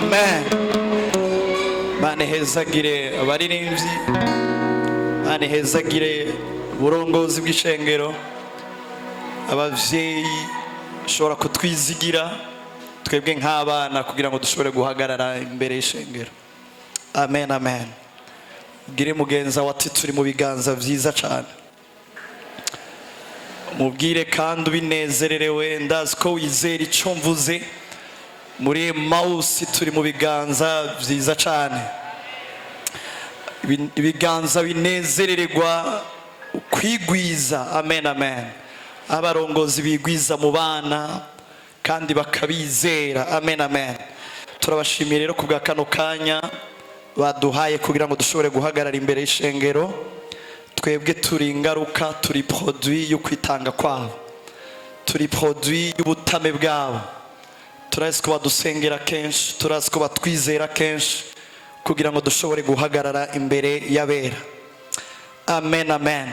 Amen. Mane hezagire abaririmbyi, mane hezagire uburongozi bw'ishengero, abavyeyi shobora kutwizigira twebwe nk'abana kugira ngo dushobore guhagarara imbere y'ishengero. Amen, amen. Gire mugenza wati turi mu biganza vyiza cyane. Mubwire kandi ubinezererewe, ndazi ko wizera icyo mvuze. Muri Mausi turi mu biganza vyiza cyane, ibiganza binezererwa kwigwiza. Amen, amen. Abarongozi bigwiza mu bana kandi bakabizera. Amen, amen. Turabashimiye rero kubwa kano kanya baduhaye kugira ngo dushobore guhagarara imbere y'ishengero. Twebwe turi ingaruka, turi produit yo kwitanga kwabo, turi produit y'ubutame bwabo. Turazi ko badusengera kenshi, turazi ko batwizera kenshi kugira ngo dushobore guhagarara imbere y'abera. Amen, amen.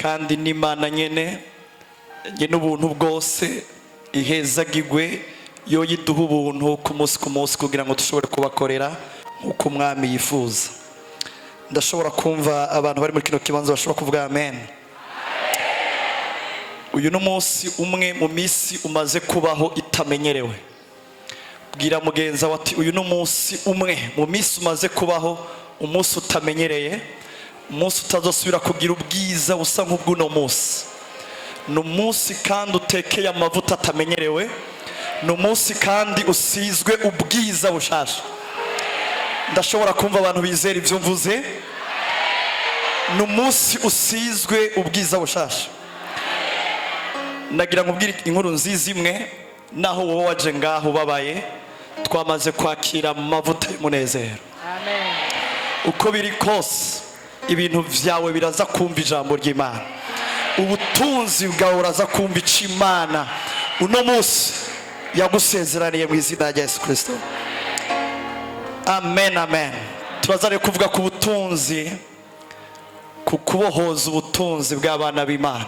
Kandi n'Imana nyene ubuntu bwose ihezagirwe, yo yiduha ubuntu ku munsi kugira ngo dushobore kubakorera nk'uko umwami yifuza. Ndashobora kumva abantu bari muri kino kibanza bashobora kuvuga amen. Uyu n'umunsi umwe mu misi umaze kubaho itamenyerewe. Bwira mugenza wati uyu n'umunsi umwe mu misi umaze kubaho, umunsi utamenyereye, umunsi utazosubira kugira ubwiza busa nk'ubw'uno munsi. N'umunsi kandi utekeye amavuta atamenyerewe, n'umunsi kandi usizwe ubwiza bushasha. Ndashobora kumva abantu bizera ivyo mvuze. N'umunsi usizwe ubwiza bushasha. Nagira nkubwire inkuru nziza imwe, naho wowe waje ngaho babaye, twamaze kwakira amavuta y'umunezero. Amen. Uko biri kose ibintu vyawe biraza kumva ijambo ry'Imana, ubutunzi bwawe uraza kumva ic'Imana uno munsi yagusezeraniye mu izina rya Yesu Kristo. Amen, amen. Turazare kuvuga ku butunzi, ku kubohoza ubutunzi bw'abana b'Imana,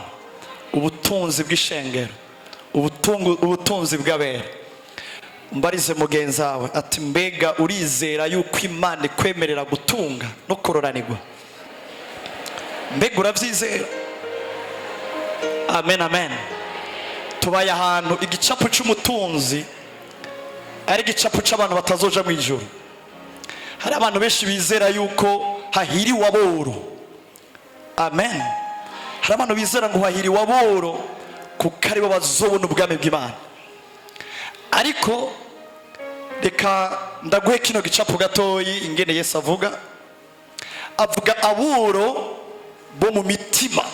ubutunzi bw'ishengero, ubutunzi bw'abera. Mbarize mugenza wawe ati mbega urizera yuko Imana ikwemerera gutunga no kororanirwa? Mbega uravyizera? Amen, amen. Tubaye ahantu igicapu c'umutunzi ari igicapu c'abantu batazoja mu ijuru. Hari abantu benshi bizera yuko hahiriwe aboro. Amen. Hari abantu bizera ngo hahiriwe aboro kuko aribo bazobona ubwami bw'Imana. Ariko reka ndaguhe kino gicapu gatoyi ingene Yesu avuga aboro bo mu mitima.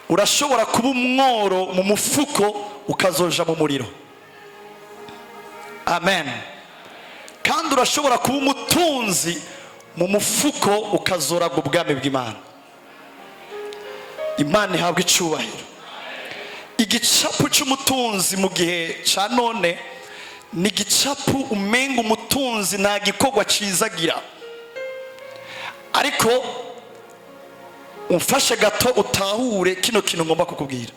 Urashobora kuba umworo mu mufuko ukazoja mu muriro. Amen. Kandi urashobora kuba umutunzi mu mufuko ukazoraga ubwami bw'Imana. Imana ihabwa icubahiro. Igicapu c'umutunzi mu gihe ca none ni igicapu umenga umutunzi nta gikorwa cizagira. Ariko umfashe gato utahure kino kintu ngomba kukubwira.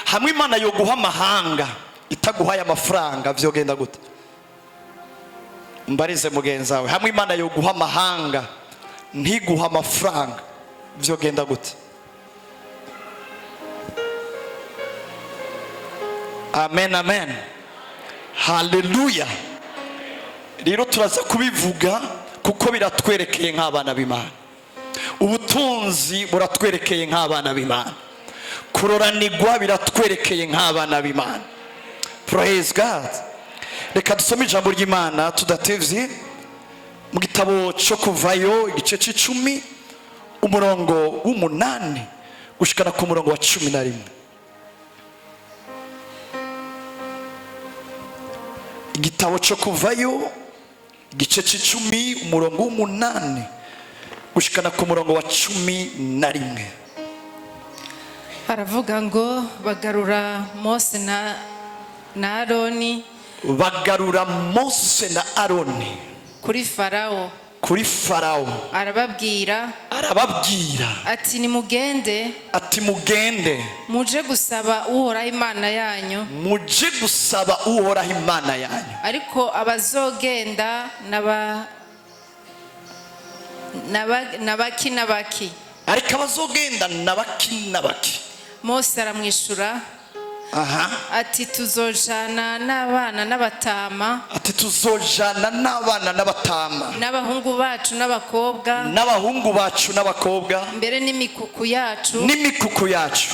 Hamwe Imana yo guha amahanga itaguhaye amafaranga vyogenda gute? Mbarize mugenza wawe, hamwe Imana yo guha amahanga ntiguha amafaranga vyogenda gute? Amen, amen. Hallelujah. Rero turaza kubivuga kuko biratwerekeye nk'abana b'Imana. Ubutunzi buratwerekeye nk'abana b'Imana. Kuroranirwa biratwerekeye nk'abana b'Imana. Praise God. Reka dusome ijambo ry'Imana tudatevye mu gitabo cyo Kuvayo igice c'10 umurongo w'8 gushikana ku murongo wa 11. Igitabo cyo Kuvayo igice c'10 umurongo w'8 gushikana ku murongo wa 11. Aravuga ngo bagarura Mose na Aroni, bagarura Mose na Aroni kuri Farao, kuri farawo arababwira ati nimugende muje gusaba uhoraho imana yanyu ariko abazogenda nabaki Mose aramwishura ati tuzojana n'abana n'abatama n'abahungu bacu n'abakobwa mbere n'imikuku yacu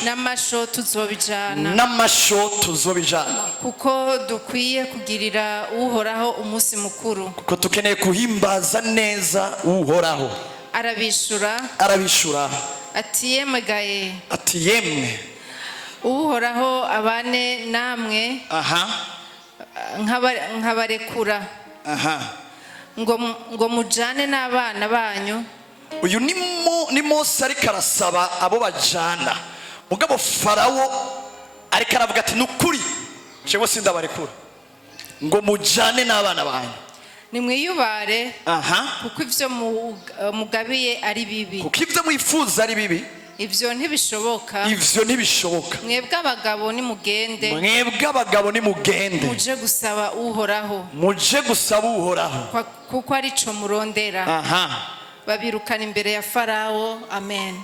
n'amasho tuzobijana kuko dukwiye kugirira uhoraho umunsi mukuru kuko tukeneye kuhimbaza neza uhoraho arabishura ati yemwe uhoraho abane namwe nkabarekura ngo mujane n'abana banyu. Uyu ni Mose ariko arasaba abo bajana, mugabo farawo ariko aravuga ati nukuri jewe sindabarekura ngo mujane n'abana banyu. Nimwiyubare kuko ivyo mugabiye ari bibi, kuko ivyo mwifuza ari bibi, ivyo ntibishoboka. Mwebwe abagabo nimugende muje gusaba uhoraho, kuko ari co murondera. Babirukana imbere ya Farawo. Amen.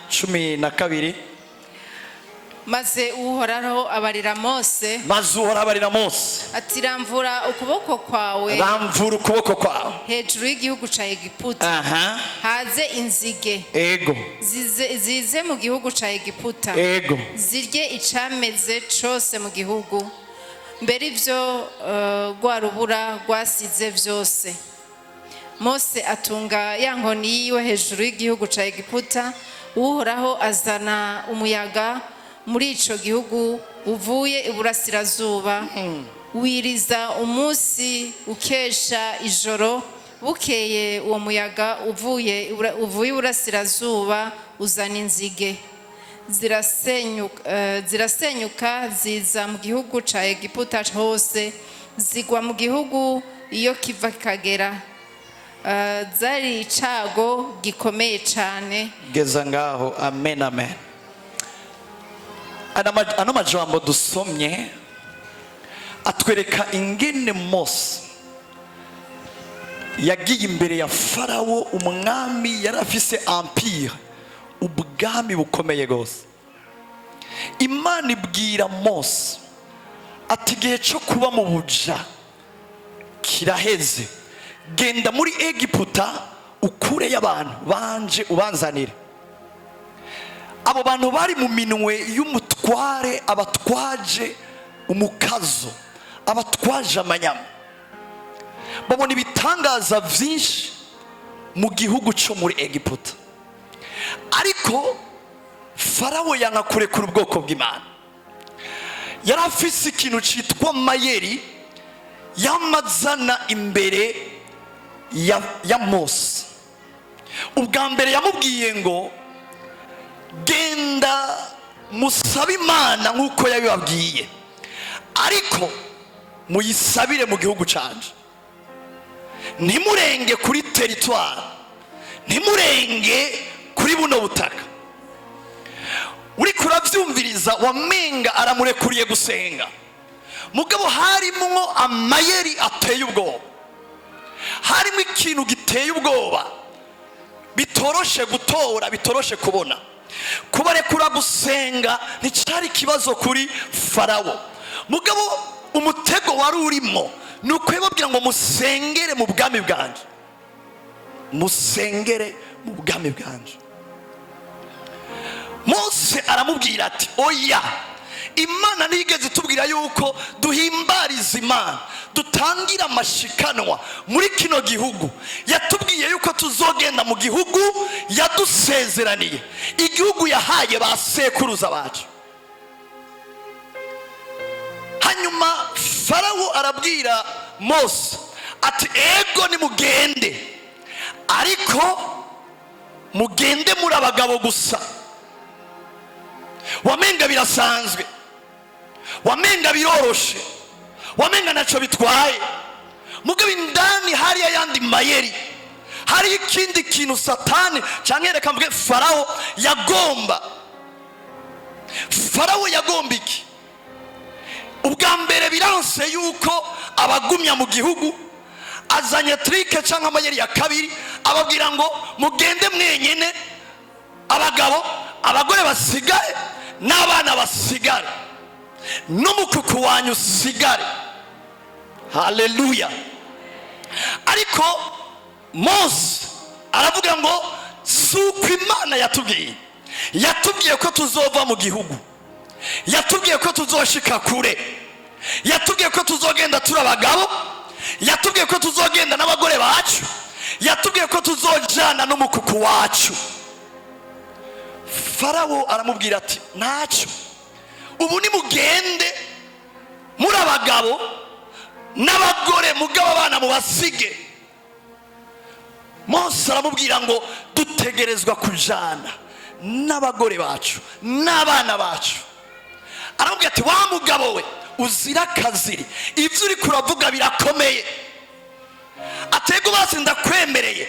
12. Maze uhoraho abarira Mose, ati ramvura ukuboko kwawe hejuru y'igihugu ca Egiputa, haze inzige zize mu gihugu ca Egiputa, zirye icameze cose mu gihugu, mbere ivyo rwa rubura rwasize vyose. Mose atunga ya nkoni yiwe hejuru y'igihugu ca Egiputa, uhoraho azana umuyaga muri ico gihugu uvuye iburasirazuba, wiriza umunsi ukesha ijoro. Bukeye uwo muyaga uvuye iburasirazuba uzana inzige, zirasenyuka ziza mu gihugu ca Egiputa hose, zigwa mu gihugu iyo kiva kagera. Zari icago gikomeye cane. Geza ngaho. Amen, amen. Ano majambo dusomye atwereka ingene Mose yagiye imbere ya Farawo, umwami yari afise empire, ubwami bukomeye gose. Imana ibwira Mose ati igihe cyo kuba mu buja kiraheze, genda muri Egiputa ukure y'abantu banje ubanzanire. Abo bantu bari mu minwe y'umutware, abatwaje umukazo, abatwaje amanyama, babona ibitangaza vyinshi mu gihugu cyo muri Egiputa. Ariko Farawo yanga kurekura ubwoko bw'Imana. Yari afise ikintu citwa mayeri yamazana imbere ya Mose. Ubwa mbere yamubwiye ngo genda musabe Imana nkuko yabibabwiye, ariko muyisabire mu gihugu canje, ntimurenge kuri territoire, ntimurenge kuri buno butaka. Uri kuravyumviriza wamenga aramurekuriye gusenga, mugabo harimwo amayeri ateye ubwoba, harimo ikintu giteye ubwoba, bitoroshe gutora, bitoroshe kubona. Kubarekura gusenga nticari kibazo kuri Farawo, mugabo umutego wari urimo nuko yababwira ngo musengere mu bwami bwanje, musengere mu bwami bwanje. Mose aramubwira ati oya, Imana nigeze tubwira yuko duhimbariza Imana, dutangira amashikanwa muri kino gihugu. Yatubwiye yuko tuzogenda mu gihugu yadusezeraniye, igihugu yahaye ba sekuruza bacu. Hanyuma Farawo arabwira Mose ati ego nimugende, ariko mugende muri abagabo gusa. Wamenga birasanzwe, wamenga biroroshe, wamenga naco bitwaye, mugabo indani hari yandi mayeri hari ikindi kintu satani cyangwa reka mvuge Farawo yagomba. Farawo yagomba iki? Ubwa mbere biranse yuko abagumya mu gihugu, azanye trike cyangwa amayeri ya kabiri, ababwira ngo mugende mwenyene, abagabo abagore basigare n'abana basigare n'umukuku wanyu usigare. Haleluya. Ariko Mose aravuga ngo suko Imana yatubwiye. Yatubwiye ko tuzova mu gihugu, yatubwiye ko tuzoshika kure, yatubwiye ko tuzogenda turi abagabo, yatubwiye ko tuzogenda n'abagore bacu, yatubwiye ko tuzojana n'umukuku wacu. Farawo aramubwira ati ntacyo, ubu ni mugende muri abagabo n'abagore, mugabo abana mubasige. Mose aramubwira ngo dutegerezwa kujana n'abagore bacu n'abana bacu. Aramubwira ati wa mugabo we uzira kaziri, ibyo uri kuravuga birakomeye. Atego basi ndakwemereye,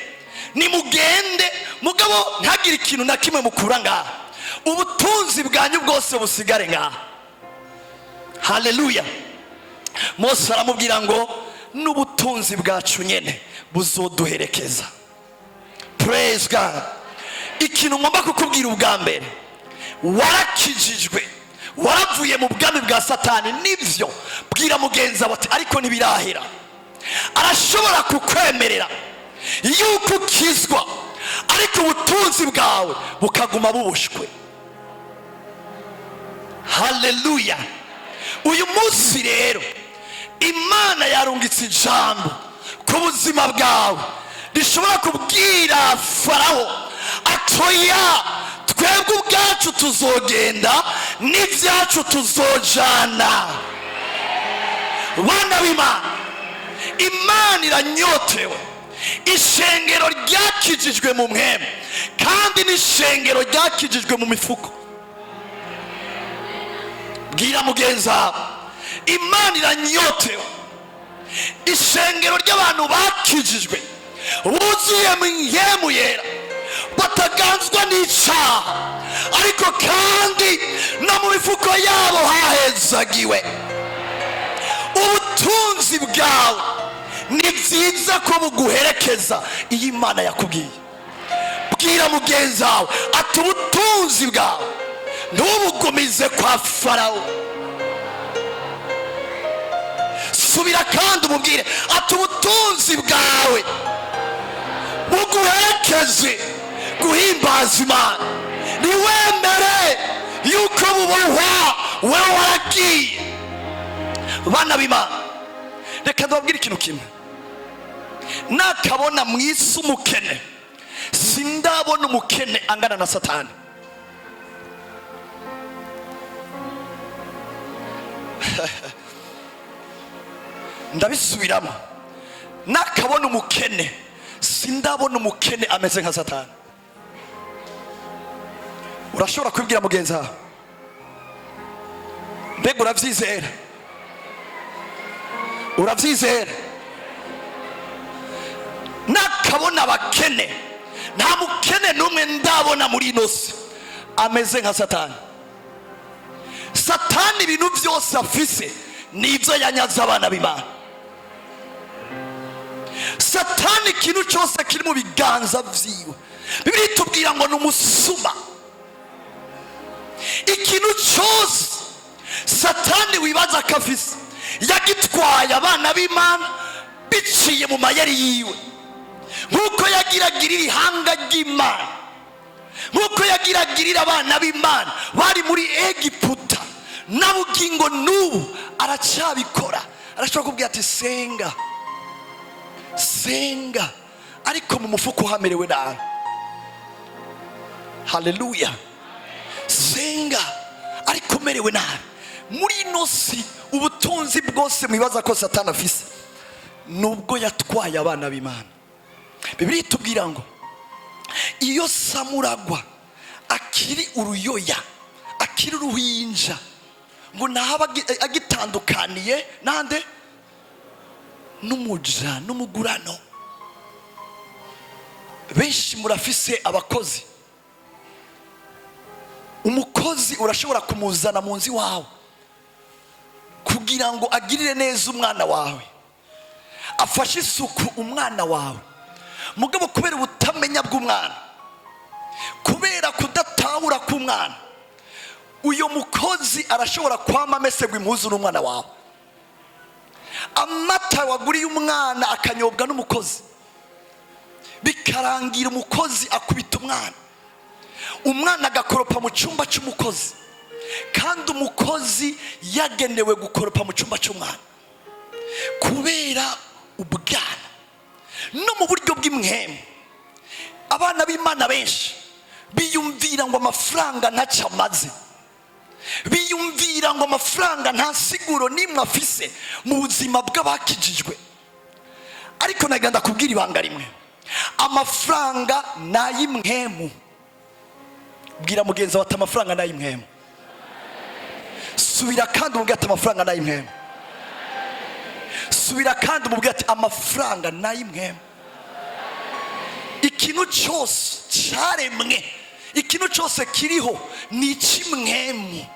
ni mugende mugabo ntagire ikintu na kimwe mukura ngaha, ubutunzi bwanyu bwose busigare ngaha. Haleluya. Mose aramubwira ngo n'ubutunzi bwacu nyene buzoduherekeza. Praise God. Ikintu ngomba kukubwira ubwa mbere, warakijijwe, waravuye mu bwami bwa Satani. Nivyo, bwira mugenza bati ariko ntibirahera. Arashobora kukwemerera yuko ukizwa, ariko ubutunzi bwawe bukaguma bubushwe. Haleluya. Uyu munsi rero Imana yarungitse ijambo ku buzima bwawe rishobora kubwira Farawo atoya, twebwe ubwacu tuzogenda n'ibyacu tuzojana. Bana b'Imana, Imana iranyotewe. Ishengero ryakijijwe mu mwema kandi n'ishengero ryakijijwe mu mifuko. Bwira mugenza, Imana iranyotewe. Ishengero ry'abantu bakijijwe, buzuye mu ihemu yera, bataganzwa n'icyaha, ariko kandi no mu mifuko yabo hahezagiwe. Ubutunzi bwawe ni byiza ko buguherekeza iyo Imana yakubwiye. Bwira mugenzi wawe ati ubutunzi bwawe ntubugumize kwa Farawo. Subira kandi umubwire ati ubutunzi bwawe buguherekeze guhimbaza Imana. Niwemere yuko bubohwa wewe waragiye. Bana b'Imana, reka ndababwire ikintu kimwe. Nakabona mu isi umukene, sindabona umukene angana na Satani. Ndabisubiramo, nakabona umukene, sindabona umukene ameze nka Satani. Urashobora kubwira mugenzi wawe, mbega urabyizera? Urabyizera? Nakabona abakene, nta mukene n'umwe ndabona muri ino si ameze nka Satani. Satani ibintu byose afise nibyo yanyaze abana b'Imana. Satani ikintu cyose kiri mu biganza byiwe, Bibiliya itubwira ngo ni umusuma. Ikintu cyose Satani wibaza ko afise yagitwaye abana b'Imana biciye mu mayeri yiwe. Nkuko yagiragirira ihanga ry'Imana, nkuko yagiragirira abana b'Imana bari muri Egiputa, na bugingo n'ubu aracyabikora. Arashobora kubwira ati senga, senga, ariko mu mufuko hamerewe nabi. Haleluya. Senga ariko merewe nabi. Muri ino si ubutunzi bwose mwibaza ko Satani afise nubwo yatwaye abana b'Imana. Bibiliya itubwira ngo iyo samuragwa akiri uruyoya, akiri uruhinja, ngo nahaba agitandukaniye nande n'umuja n'umugurano. benshi murafise abakozi. Umukozi urashobora kumuzana mu nzu iwawe kugira ngo agirire neza umwana wawe, afashe isuku umwana wawe. Mugabo kubera ubutamenya bw'umwana, kubera kudatahura k'umwana, uyo mukozi arashobora kwama amesegwa impuzu n'umwana wawe. Amata waguriye umwana akanyobwa n'umukozi, bikarangira umukozi akubita umwana, umwana agakoropa mu cyumba cy'umukozi, kandi umukozi yagenewe gukoropa mu cyumba cy'umwana. Kubera ubwana no mu buryo bw'imwemu, abana b'Imana benshi biyumvira ngo amafaranga ntacyo amaze, biyumvira ngo amafaranga nta siguro n'imwe afise mu buzima bw'abakijijwe. Ariko nagenda kubwira ibanga rimwe, amafaranga nayimwemu. Bwira mugenzi wawe ati amafaranga nayimwemu. Subira kandi umubwire ati amafaranga nayimwemu. Subira kandi umubwire ati amafaranga nayimwemu. Ikintu cyose cyaremwe, ikintu cyose kiriho ni ikimwemu.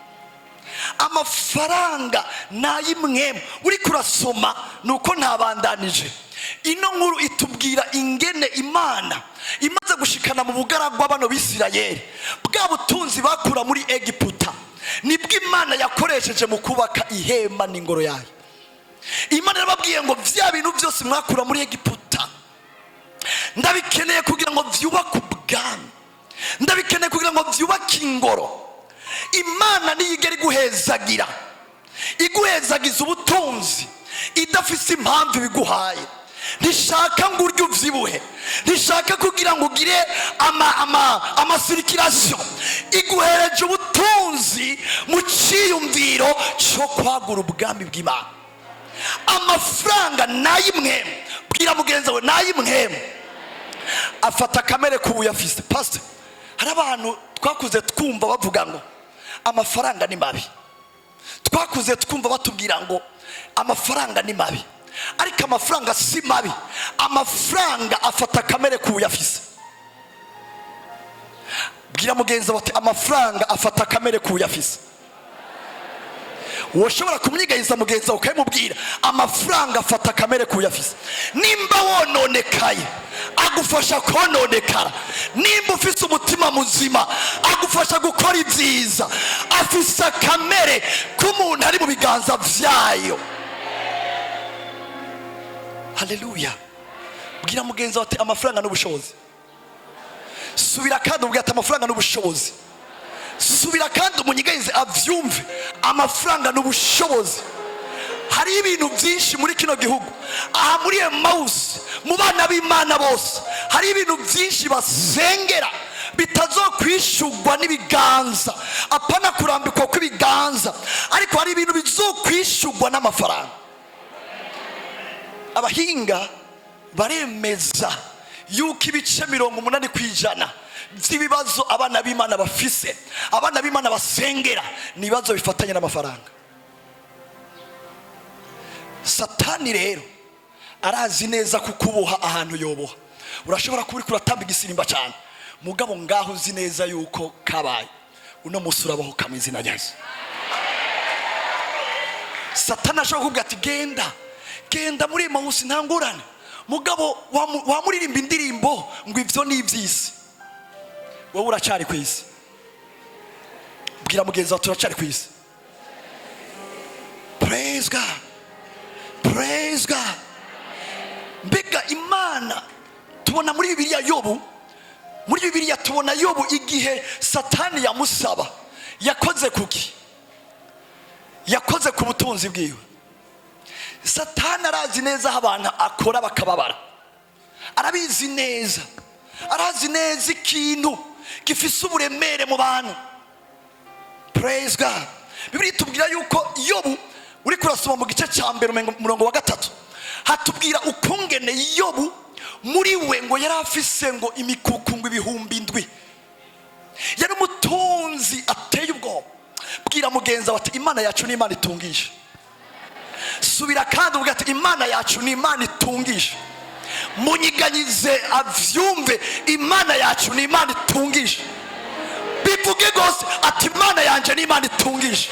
Amafaranga nayimwemu. Uri kurasoma nuko ntabandanije. Ino nkuru itubwira ingene Imana imaze gushikana mu bugaragwa bano b'Isirayeli, bwa butunzi bakura muri Egiputa nibwo Imana yakoresheje mu kubaka ihema n'ingoro yayo. Imana yababwiye ngo vya bintu byose mwakura muri Egiputa ndabikeneye kugira ngo vyubake ubwami, ndabikeneye kugira ngo vyubake ingoro. Imana niyigera iguhezagira, iguhezagiza ubutunzi idafise impamvu biguhaye. Ntishaka ngo urye uvyibuhe, ntishaka kugira ngo ugire amasirikirasiyo. Iguhereje ubutunzi mu ciyumviro cyo kwagura ubwami bw'Imana. Amafaranga nayimwemu. Bwira mugenzi wawe nayimwemu. Afata kamere kubuyafise. Pastor, hari abantu twakuze twumva bavuga ngo amafaranga ni mabi. Twakuze twumva batubwira ngo amafaranga ni mabi. Ariko amafaranga si mabi. Amafaranga afata kamere kubuyafise. Bwira mugenzi wawe ati amafaranga afata kamere kubuyafise. Woshobora kumwigayiza mugenzi wawe ukamubwira amafaranga afata kamere kubuyafise. Nimba wononekaye agufasha kononekara, nimba ufise umutima muzima agufasha gukora ibyiza. Afise kamere k'umuntu ari mu biganza vyayo. Haleluya. Bwira mugenzi wawe ati amafaranga n'ubushobozi. Subira kandi ubwira ati amafaranga n'ubushobozi. Subira kandi umunyigayize avyumve, amafaranga n'ubushobozi. Hari ibintu byinshi muri kino gihugu, aha muri Emmaus, mu bana b'Imana bose, hari ibintu byinshi basengera bitazokwishurwa n'ibiganza, apana kurambikwa kw'ibiganza, ariko hari ibintu bizokwishurwa n'amafaranga. Abahinga baremeza yuko ibice 80% by'ibibazo abana b'Imana bafise, abana b'Imana basengera, nibazo bifatanye n'amafaranga. Satani rero arazi neza kukuboha ahantu yoboha. Urashobora kuba uri kuratamba igisimba cyane, mugabo ngaho uzi neza yuko kabaye uno musi urabaho kamwe izina rya Yesu. Satani ashobora kuvuga ati genda muri Emmaus ntangurane, mugabo wamuririmba indirimbo ngo ivyo ni ivyisi, wowe uracari kwisi. Bwira mugenzi wawe turacari kwisi. Praise God. Praise God. Mbega Imana tubona muri Bibiliya Yobu, muri Bibiliya tubona Yobu igihe Satani yamusaba yakoze kuki? Yakoze ku butunzi bwiwe. Satani arazi neza abantu akora bakababara, arabizi neza, arazi neza ikintu gifise uburemere mu bantu. Praise God. Bibiliya tubwira yuko Yobu, uri kurasoma mu gice cya mbere umurongo wa 3, hatubwira ukungene Yobu muri we ngo yari afise ngo imikuku ngo 7,000. Yari umutunzi ateye ubwoba. Bwira mugenzi wawe ati Imana yacu ni Imana itungisha. Subira kandi uvuga ati Imana yacu ni Imana itungisha. Munyiganyize avyumve imana yacu ni imana itungisha. Bivuge gose ati imana yanje ni imana itungisha.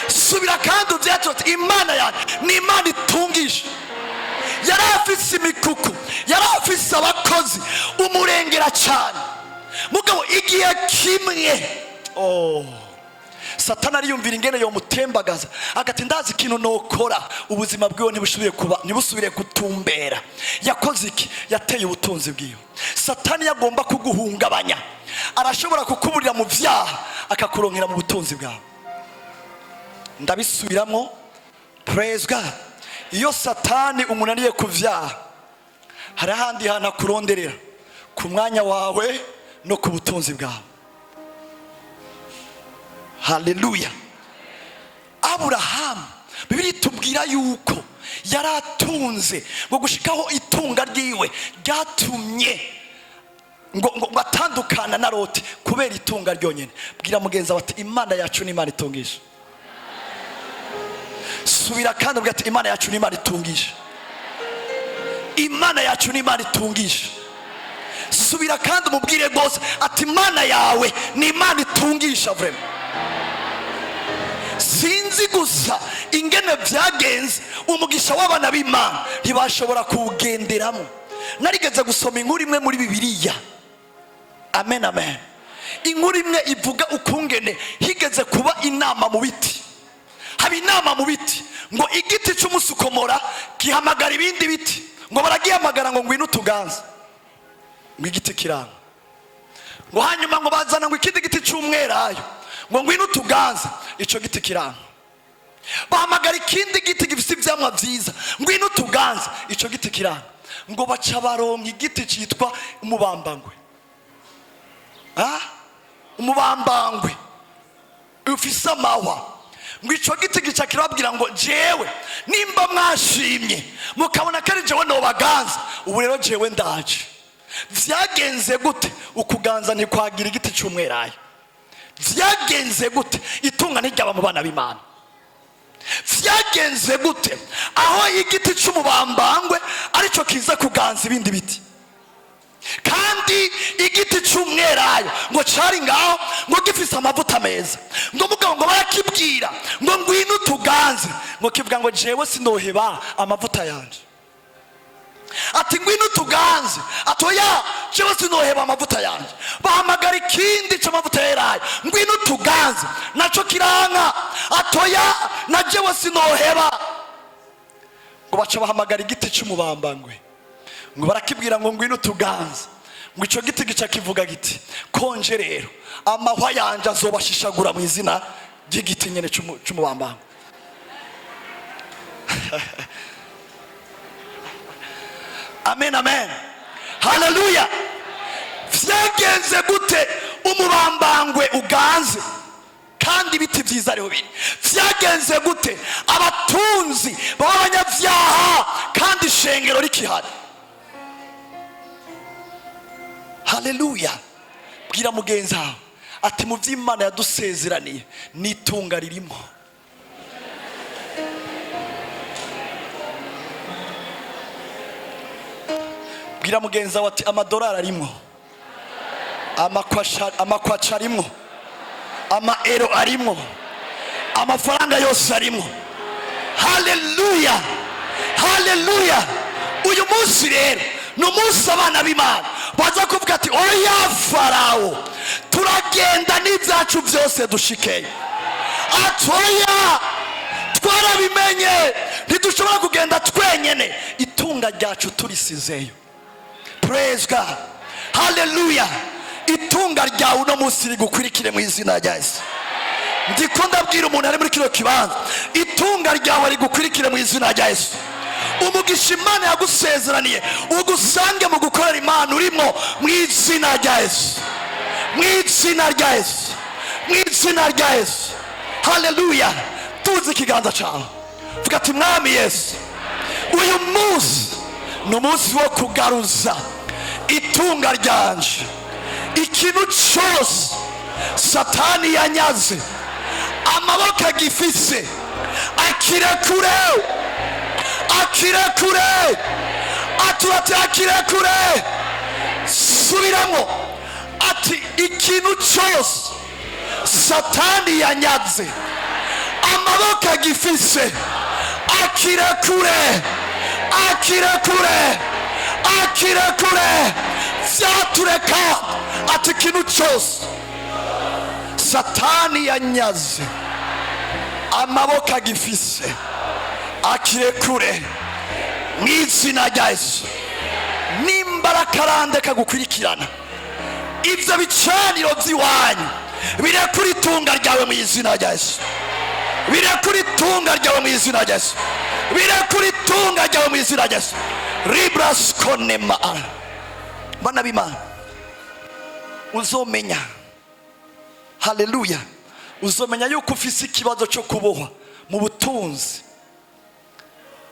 Subira kandi uvyatse ati imana yanje ni imana itungisha. Yari afise imikuku, yari afise abakozi umurengera cyane, mugabo igihe kimwe Satani ariyumvira ingene yomutembagaza, agati ndazi ikintu nokora ubuzima bwiwe ntibusubire gutumbera. Yakoze iki? Yateye ubutunzi bwiwe. Satani yagomba kuguhungabanya, arashobora kukuburira mu vyaha akakuronkera mu butunzi bwawe. Ndabisubiramo, praise God. Iyo Satani umunaniye ku vyaha, hari ahandi hantu akuronderera, ku mwanya wawe no ku butunzi bwawe. Haleluya. Aburahamu, Bibiri tubwira yuko yaratunze ngo gushikaho itunga ryiwe ryatumye ngo batandukana na Loti kubera itunga ryonyene. Bwira mugenza bati imana yacu ni imana itungisha. Subira kandi ubwira ati imana yacu ni imana itungisha. Imana yacu ni imana itungisha. Subira kandi umubwire gose ati imana yawe ni imana itungisha vrema. Sinzi gusa ingene vyagenze umugisha w'abana b'Imana ntibashobora kuwugenderamo. Narigeze gusoma inkuru imwe muri Bibiliya. Amen amen. Inkuru imwe ivuga ukungene higeze kuba inama mu biti. Haba inama mu biti ngo igiti cy'umusukomora gihamagara ibindi biti, ngo baragihamagara ngo ngwino tuganze, ngo igiti kiranga. Ngo hanyuma ngo bazana ngo ikindi giti cy'umwerayo ngo ngwino tuganze, ico giti kiranga. Bahamagara ikindi giti gifite ivyamwa vyiza, ngwino tuganze, ico giti kiranga. Ngo baca baronka igiti citwa umubambangwe. Umubambangwe ufise amahwa. Ngo ico giti gica kirababwira ngo jewe nimba mwashimye mukabona kari jewe nobaganza, ubu rero jewe ndaje. Vyagenze gute? Ukuganza ntikwagira igiti cy'umwerayo. Vyagenze gute? Itunga ntiryaba mu bana b'Imana. Vyagenze gute? Aho igiti cy'umubambangwe arico kiza kuganza ibindi biti, kandi igiti cy'umwerayo ngo cari ngaho ngo gifise amavuta meza. Ngo mugabo ngo barakibwira ngo ngwino tuganze, ngo kivuga ngo jewe sinoheba amavuta yanje. Ati ngwino tuganze, atoya jewe sinoheba amavuta yanje. Bahamagara ikindi cy'amavuta yerayo, ngwino tuganze, naco kiranka, atoya na jewe sinoheba. Ngo baca bahamagara igiti cy'umubambangwe, ngo barakibwira ngo ngwino tuganze. Ngo ico giti gica kivuga giti konje rero amahwa yanje azobashishagura mu izina ry'igiti nyene cy'umubambangwe. Amen amen. Haleluya. Vyagenze gute umubambangwe uganze kandi ibiti vyiza ariho biri? Vyagenze gute abatunzi b'abanyavyaha kandi ishengero rikihari? Haleluya. Bwira mugenzi wawe ati mu vy'Imana yadusezeraniye n'itunga ririmo. Bwira mugenzi wawe ati amadolari arimo, amakwaca arimo, amaero arimo, amafaranga yose arimo. Haleluya. Haleluya. Uyu munsi rero ni umunsi abana b'Imana baza kuvuga ati oya Farawo, turagenda n'ibyacu byose dushikeyo. Atoya twarabimenye, ntidushobora kugenda twenyene, itunga ryacu turisizeyo. Praise God. Hallelujah. Itunga ryawe uno munsi rigukwirikire mu izina rya Yesu. Ndiko ndabwira umuntu ari muri kino kibanza, itunga ryawe rigukwirikire mu izina rya Yesu. Umugisha Imana yagusezeraniye ugusange mu gukorera Imana urimo mu izina rya Yesu. Mu izina rya Yesu. Mu izina rya Yesu. Hallelujah. Tuzi ikiganza cyawe, vuga ati mwami Yesu, uyu munsi ni umunsi wo kugaruza itunga ryanje. Ikintu cyose Satani yanyaze amaboko agifise akirekure, akirekure, aturate akirekure. Subira subiramo ati ikintu cyose satani yanyaze amaboko agifise akirekure vyatureka. ati ikintu cyose satani yanyaze amaboko agifise akirekure mu izina rya Yesu. nimbara karande kagukurikirana ivyo bicaniro vy'iwanyu birekure itunga ryawe mu izina rya Yesu. birekure itunga ryawe mu izina rya Yesu. birekure itunga ryawe mu izina rya Yesu. Libras konema. Bana b'Imana uzomenya, haleluya, uzomenya yuko ufise ikibazo cyo kubohwa mu butunzi.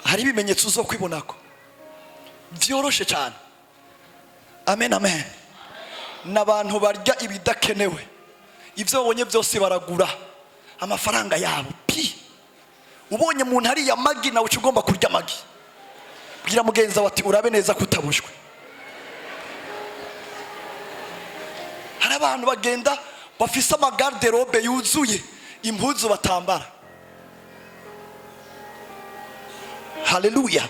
hari ibimenyetso uzo kwibonako vyoroshe cyane. Amen, amen. N'abantu barya ibidakenewe, ivyo babonye byose baragura amafaranga yabo. ubonye umuntu hariya magi nawe ugomba kurya magi. bwira mugenzi wawe ati urabe neza kutabushwe. hari abantu bagenda bafise amagarderobe yuzuye impuzu batambara. haleluya.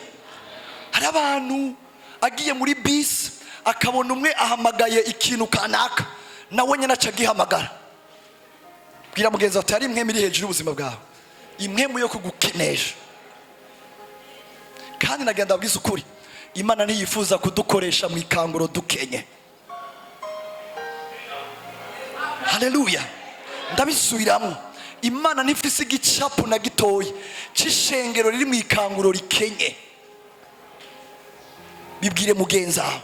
hari abantu agiye muri bisi akabona umwe ahamagaye ikintu kanaka nawe nyine aca agihamagara. bwira mugenzi wawe ati hari imwe iri hejuru y'ubuzima bwawe, imwe yo kugukenesha. kandi nagenda abwiza ukuri, Imana ntiyifuza kudukoresha mu ikanguro dukenye. haleluya. ndabisubiramo, Imana ntifise igicapu na gitoyi c'ishengero riri mu ikanguro rikenye. bibwire mugenzi wawe.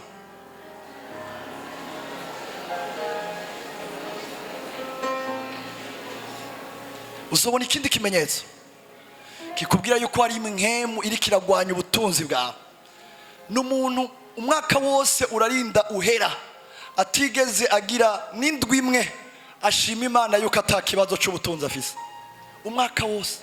uzobona ikindi kimenyetso kikubwira yuko hari imwemu iri kiragwanya ubutunzi bwawe. n'umuntu umwaka wose urarinda uhera atigeze agira n'indwi imwe ashima Imana yuko atakibazo cy'ubutunzi afise. umwaka wose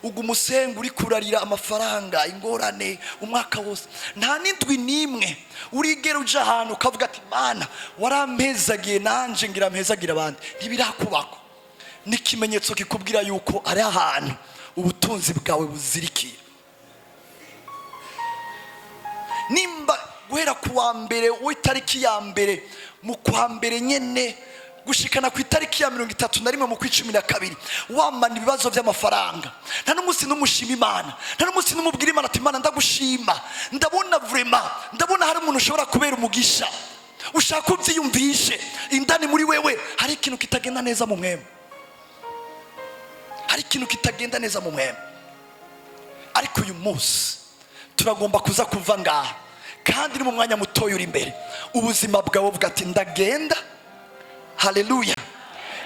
ugumusenga uri kurarira amafaranga, ingorane, umwaka wose nta n'indwi n'imwe urigera uja ahantu ukavuga ati Mana warampezagiye nanje ngira mpezagira abandi. ntibirakubako. n'ikimenyetso kikubwira yuko ari ahantu ubutunzi bwawe buzirikiye. nimba guhera kuwa mbere w'itariki ya mbere mu kwa mbere nyene gushikana ku itariki ya 31 mu kwicumi na kabiri wamana ibibazo by'amafaranga, nta n'umunsi n'umushima Imana, nta n'umunsi n'umubwira Imana ati Imana ndagushima, ndabona vraiment, ndabona hari umuntu ushobora kubera umugisha. ushaka ubyiyumvishe indani muri wewe hari ikintu kitagenda neza mu mwema. hari ikintu kitagenda neza mu mwema. ariko uyu munsi turagomba kuza kuva ngaha, kandi ni mu mwanya mutoya uri imbere ubuzima bwawe buvuga ati ndagenda, haleluya,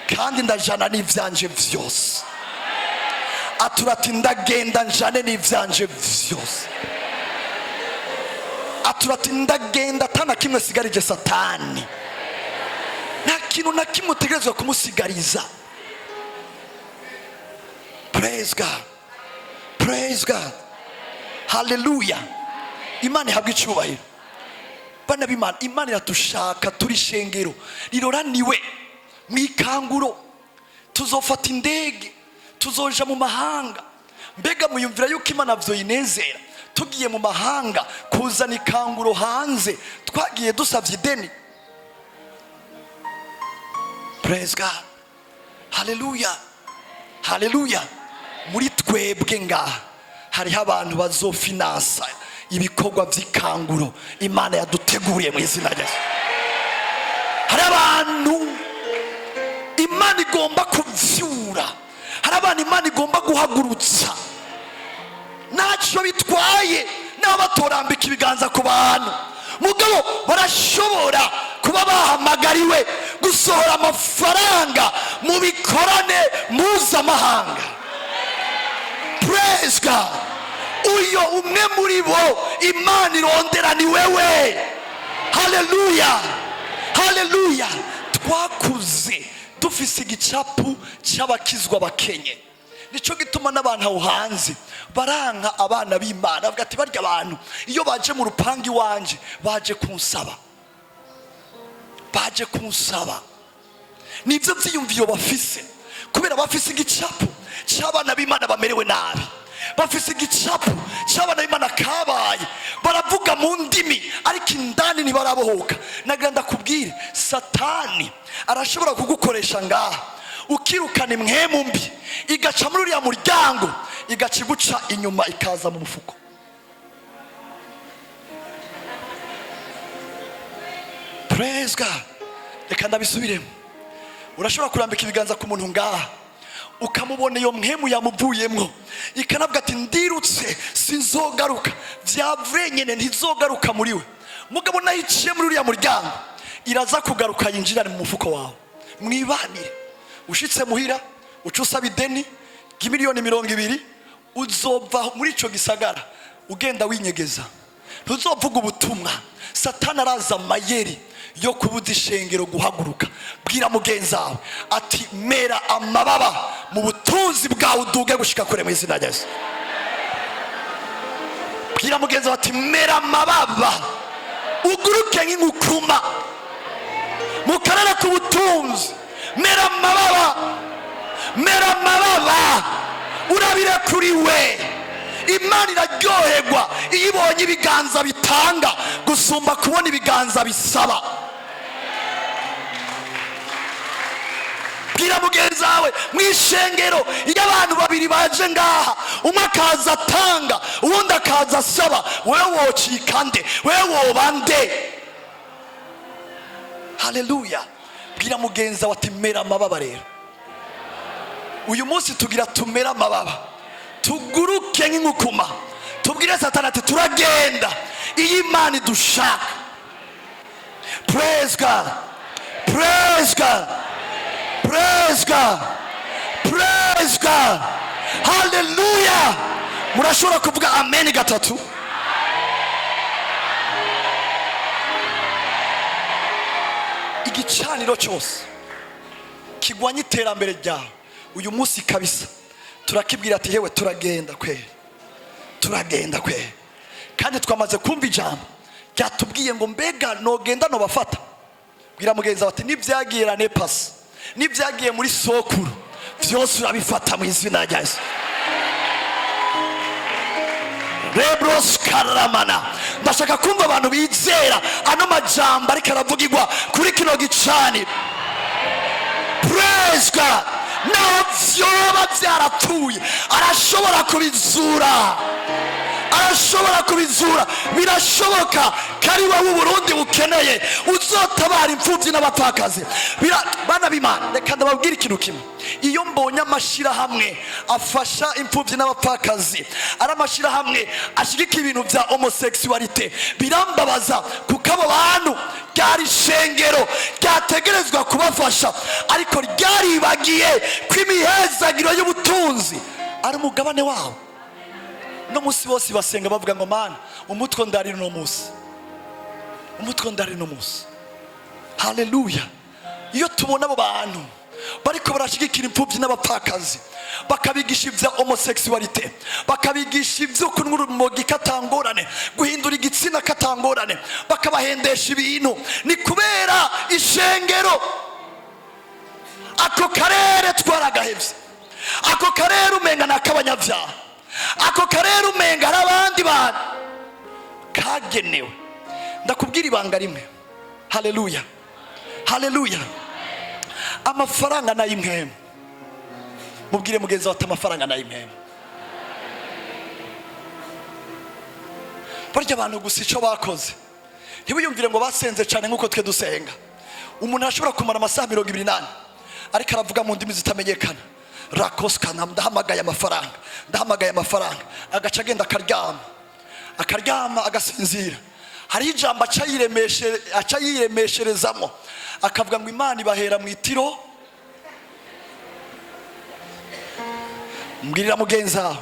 kandi ndajana n'ivyanje vyose. aturati ndagenda njane n'ivyanje vyose. aturati ndagenda atana kimwe sigarije satani, nta kintu na kimwe utegerezwa kumusigariza. Praise God, praise God, haleluya. Imana ihabwa icyubahiro. bana b'Imana, Imana iratushaka turi shengero riroraniwe mu ikanguro. tuzofata indege tuzoja mu mahanga. mbega muyumvira yuko Imana vyoyinezera tugiye mu mahanga kuzana ikanguro hanze twagiye dusavye ideni? Praise God, haleluya, haleluya. muri twebwe ngaha hariho abantu bazofinansa ibikorwa vy'ikanguro Imana yaduteguriye mu izina rya Yesu. hari abantu Imana igomba kuvyura, hari abantu Imana igomba guhagurutsa. ntacyo bitwaye nabo batorambika ibiganza ku bantu, mugabo barashobora kuba bahamagariwe gusohora amafaranga mu bikorane mpuzamahanga. Praise God. uyo umwe muri bo Imana irondera ni wewe. haleluya, haleluya. twakuze dufise igicapu cy'abakizwa bakenye. nico gituma n'abantu aho hanze baranka abana b'Imana, bavuga ati barya abantu iyo baje mu rupangi wanje baje kunsaba, baje kunsaba. Nibyo byiyumviyo bafise, kubera bafise igicapo cy'abana b'Imana bamerewe nabi, bafise igicapo cy'abana b'Imana kabaye, baravuga mu ndimi ariko indani ntibarabohoka. Nagira ndakubwire, Satani arashobora kugukoresha ngaha ukirukana imwemu mbi, igaca muri uriya muryango, igaca iguca inyuma, ikaza mu mufuko. Praise God. Reka ndabisubiremo. Urashobora kurambika ibiganza ku muntu ngaha ukamubona iyo mwemu yamuvuyemwo, ikanavuga ati ndirutse sinzogaruka, vyavenyene ntizogaruka muri we. Mugabo nayiciye muri uriya muryango, iraza kugaruka yinjirane mu mufuko wawe, mwibanire. Ushitse muhira uca usaba ideni ry'imiliyoni 20, uzova muri ico gisagara ugenda winyegeza, ntuzovuga ubutumwa. Satani araza amayeri yo kubuza ishengero guhaguruka. Bwira mugenzi wawe ati mera amababa mu butunzi bwawe uduge gushika kure mu izina rya Yesu. Bwira mugenzi wawe ati mera amababa uguruke nk'inkukuma mu karere k'ubutunzi. Mera amababa, mera amababa, urabire kuri we. Imana iraryoherwa iyo ibonye ibiganza bitanga gusumba kubona ibiganza bisaba. Bwira mugenzi wawe mwishengero iyo abantu babiri baje ngaha, umwe akaza atanga uwundi akaza asaba, wewe wocika nde? Wewe woba nde? Haleluya. Bwira mugenzi wawe ati mera amababa. Rero uyu munsi tugira tumera amababa, tuguruke nk'inkukuma, tubwire Satani ati turagenda iyi Imana idushaka. Praise God, praise God, praise God, praise God. Hallelujah. Murashobora kuvuga amen gatatu? Igicaniro cyose kigwanya iterambere ryawe uyu munsi kabisa turakibwira ati hewe turagenda kwe, turagenda kwe. Kandi twamaze kumva ijambo ryatubwiye ngo mbega nogenda no bafata. Bwira mugenzi wawe ati nibyagiye rane pasi, nibyagiye muri sokuru, byose urabifata mu izina rya Yesu. Rebros karamana. Ndashaka kumva abantu bizera ano majambo ariko aravugirwa kuri kino gicani. Praise God. Naho vyoba vyarapfuye arashobora kubizura, arashobora kubizura. Birashoboka kari wowe Burundi bukeneye uzotabara imfuvyi n'abapfakazi. Bana b'Imana, reka ndababwira ikintu kimwe. Iyo mbonye amashirahamwe afasha imfuvyi n'abapfakazi, ari amashirahamwe ashigika ibintu vya homosexualite, birambabaza kuko abo bantu ryari ishengero ryategerezwa kubafasha, ariko ryaribagiye ko imihezagiro y'ubutunzi ari umugabane wabo. No musi bose basenga bavuga ngo Mana umutwe ndari no musi, umutwe ndari no musi. Haleluya. Iyo tubona abo bantu bariko barashigikira imfuvyi n'abapfakazi, bakabigisha ivya homosexualite, bakabigisha ivyo kunywa urumogi katangorane, guhindura igitsina katangorane, bakabahendesha ibintu, ni kubera ishengero ako karere twaragahevye. Ako karere umenga nakabanyavyaha, ako karere umenga ari abandi bantu kagenewe. Ndakubwira ibanga rimwe. Haleluya, haleluya. Amafaranga na impemu. Mubwire mugenzi wawe amafaranga na impemu. Barya abantu gusa ico bakoze, ntibiyumvire ngo basenze cyane nkuko twe dusenga. Umuntu ashobora kumara amasaha 28 ariko aravuga mu ndimi zitamenyekana. Rakoska ndahamagaye amafaranga, ndahamagaye amafaranga, agaca agenda akaryama agasinzira. Hari ijambo aca yiremesherezamo akavuga ngo Imana ibahera mu itiro. Mbwirira mugenzi wawe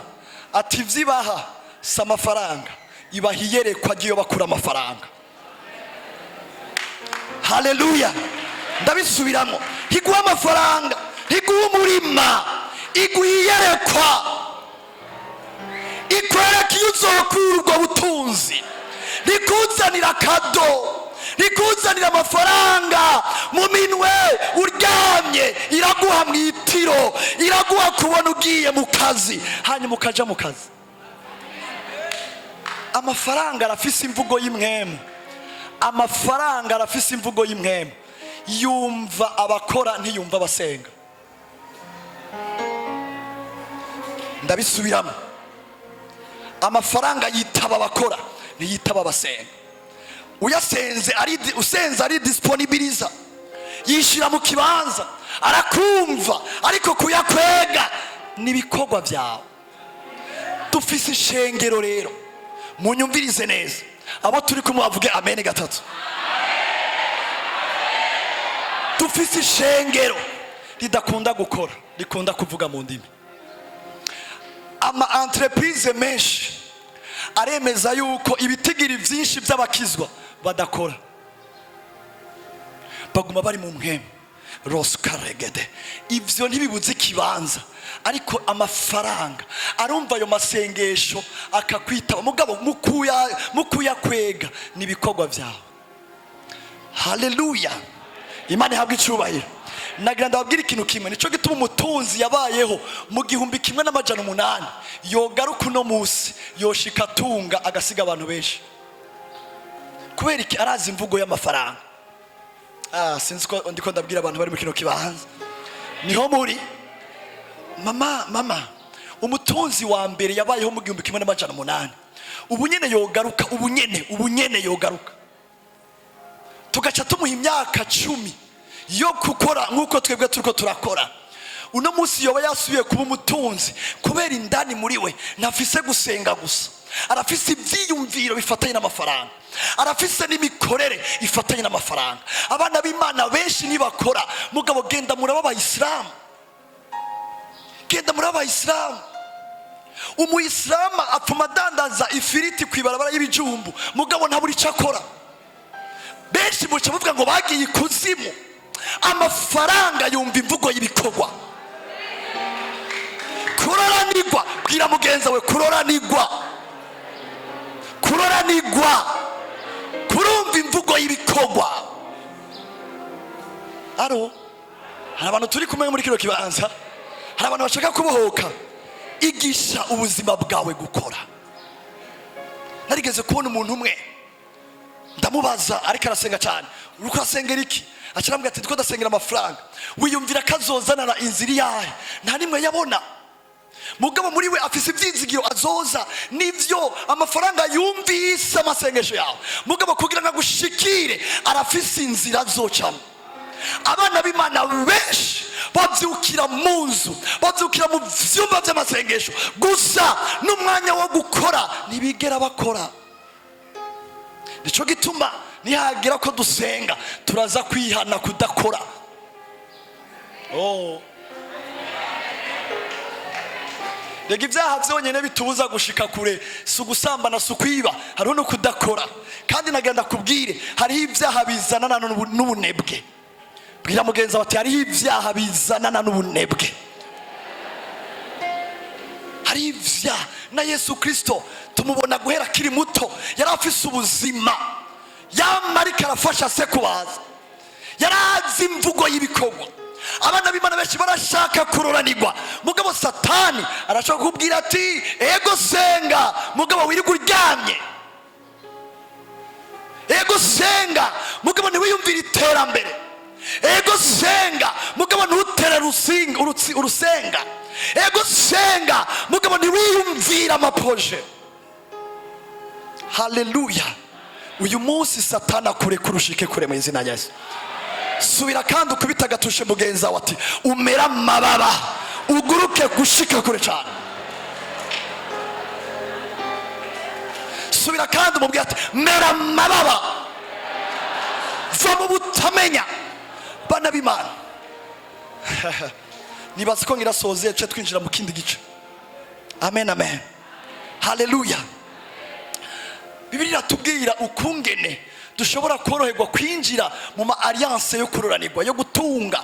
ati vyibaha sa amafaranga, ibahiyerekwa agiye bakura amafaranga. Haleluya. Ndabisubiramo, higuha amafaranga, higuha umurima, iguhiyerekwa, ikwereka iyo uzokura ubwo butunzi, nikuzanira kado, nikuzanira amafaranga mu minwe uryamye, iraguha mu itiro, iraguha kubona ugiye mu kazi, hanyuma ukaja mu kazi. Amafaranga arafise imvugo y'imwemu, amafaranga arafise imvugo y'imwemu. Yumva abakora ntiyumva abasenga. Ndabisubiramo, amafaranga yitaba abakora ntiyitaba abasenga. Usenze ari disponibiliza, yishira mu kibanza, arakumva, ariko kuyakwega nibikorwa byawe. Dufise ishengero rero, munyumvirize neza, abo turi kumwe bavuge amen gatatu. Dufise ishengero ridakunda gukora, rikunda kuvuga mu ndimi. Ama entreprise menshi aremeza yuko ibitigiri vyinshi by'abakizwa badakora, baguma bari mu mwemu rosikaregede. Ivyo ntibibuze ikibanza, ariko amafaranga arumva ayo masengesho akakwitaba, mugabo mukuya kwega nibikorwa vyawe. Haleluya, Imana ihabwe icubahiro. Nagira ndababwira ikintu kimwe, nico gituma umutunzi yabayeho mu 1800 yogaruka uno musi yoshika atunga agasiga abantu benshi. Kubera iki? Arazi imvugo y'amafaranga. Sinzi ko ndiko ndabwira abantu bari mu kino kibanza, niho muri mama umutunzi wa mbere yabayeho mu 1800. Ubunyene yogaruka, ubunyene yogaruka, tugaca tumuha imyaka 10 yo gukora nkuko twebwe turiko turakora. Uno musi yoba yasubiye kuba umutunzi kubera indani muri we ntafise gusenga gusa, arafise ivyiyumviro bifatanye n'amafaranga, arafise n'imikorere ifatanye n'amafaranga. Abana b'Imana benshi nibakora, mugabo genda muri abayisilamu, genda muri abayisilamu. Umuyisilamu apfuma dandaza ifiriti kwibarabara y'ibijumbu, mugabo ntaburi cakora. Benshi muca muvuga ngo bagiye ikuzimu. Amafaranga yumva imvugo y'ibikorwa. Kuroranirwa, bwira mugenza we kuroranirwa, kurumva imvugo y'ibikorwa. Aro, hari abantu turi kumwe muri kino kibanza, hari abantu bashaka kubohoka. Igisha ubuzima bwawe gukora. Narigeze kubona umuntu umwe, ndamubaza ariko arasenga cyane, uruko asengera iki? Acirambwa ati ndiko ndasengera amafaranga. Wiyumvira kazozanana inziri yahe? Nta nimwe yabona, mugabo muri we afise ivyizigiro azoza nivyo amafaranga yumvise amasengesho yawe, mugabo kugira ngo agushikire arafise inzira azocamo. Abana b'Imana benshi bavyukira mu nzu, bavyukira mu vyumba vy'amasengesho gusa, n'umwanya wo gukora ntibigera bakora. Nico gituma nihagira ko dusenga turaza kwihana kudakora. Rega ibyaha vyonyene bitubuza gushika kure, si ugusambana, si ukwiba, hariho no kudakora. Kandi nagenda kubwire, hariho ibyaha bizanana n'ubunebwe. Bwira mugenza bati hariho ibyaha bizanana n'ubunebwe. Hari ibyaha na Yesu Kristo tumubona guhera kiri muto, yari afise ubuzima, yamarika arafasha se kubaza, yarazi imvugo y'ibikorwa. Abana b'Imana benshi barashaka kuroranirwa, mugabo Satani arashaka kubwira ati ego senga, mugabo wirirwa uryamye. Ego senga, mugabo ntiwiyumvira iterambere. Ego senga, mugabo ntutere urusenga. Ego senga, mugabo ntiwiyumvira amaproje. Haleluya. Uyu munsi Satani akure kurushike kure mu izina rya Yesu. Subira kandi ukubita gatushe mugenza wati umera amababa uguruke gushika kure cyane. Subira kandi umubwira ati mera amababa va mu butamenya. Bana b'Imana, nibaza ko ngirasoze cyo twinjira mu kindi gice. Amen, amen, haleluya. Bibiliya tubwira ukungene dushobora koroherwa kwinjira mu ma alliance yo kuroranirwa, yo gutunga,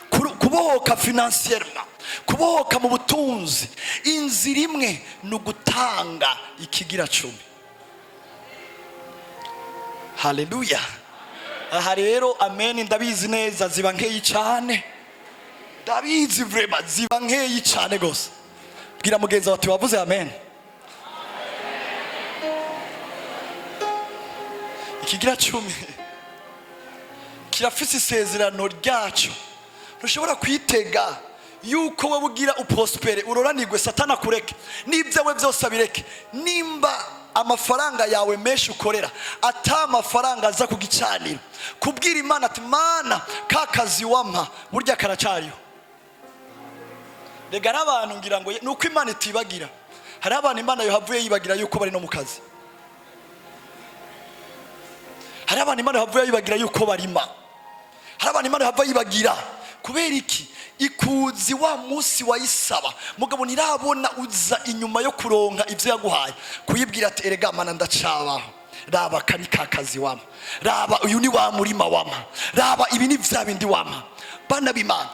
kubohoka financièrement, kubohoka mu butunzi. Inzira imwe ni ugutanga ikigira 10. Haleluya. aha rero amen ndabizi neza ziba nkeyi cyane, ndabizi vrema ziba nkeyi cyane gose. Bwira mugenzi wawe wavuze amen. Ikigira 10 kirafise isezerano ryacu. Ntushobora kwitega yuko wowe ugira uprospere uroranirwe satana kureke n'ibyawe byose abireke nimba amafaranga yawe menshi ukorera ata amafaranga aza kugicanira kubwira Imana ati Mana kakazi wampa burya karacariho. Rega n'abantu ngira ngo nuko Imana itibagira, hari abantu Imana yohavuye yibagira yuko bari no mu kazi, hari abantu Imana yohavuye yibagira yuko barima, hari abantu Imana yohavuye yibagira kubera iki ikuzi wa munsi wayisaba mugabo ntirabona uza inyuma yo kuronka ivyo yaguhaye kuyibwira ati erega Mana ndacabaho, raba kari kakazi wama, raba uyu ni wa murima wama, raba ibi ni vya bindi wama. Bana b'Imana,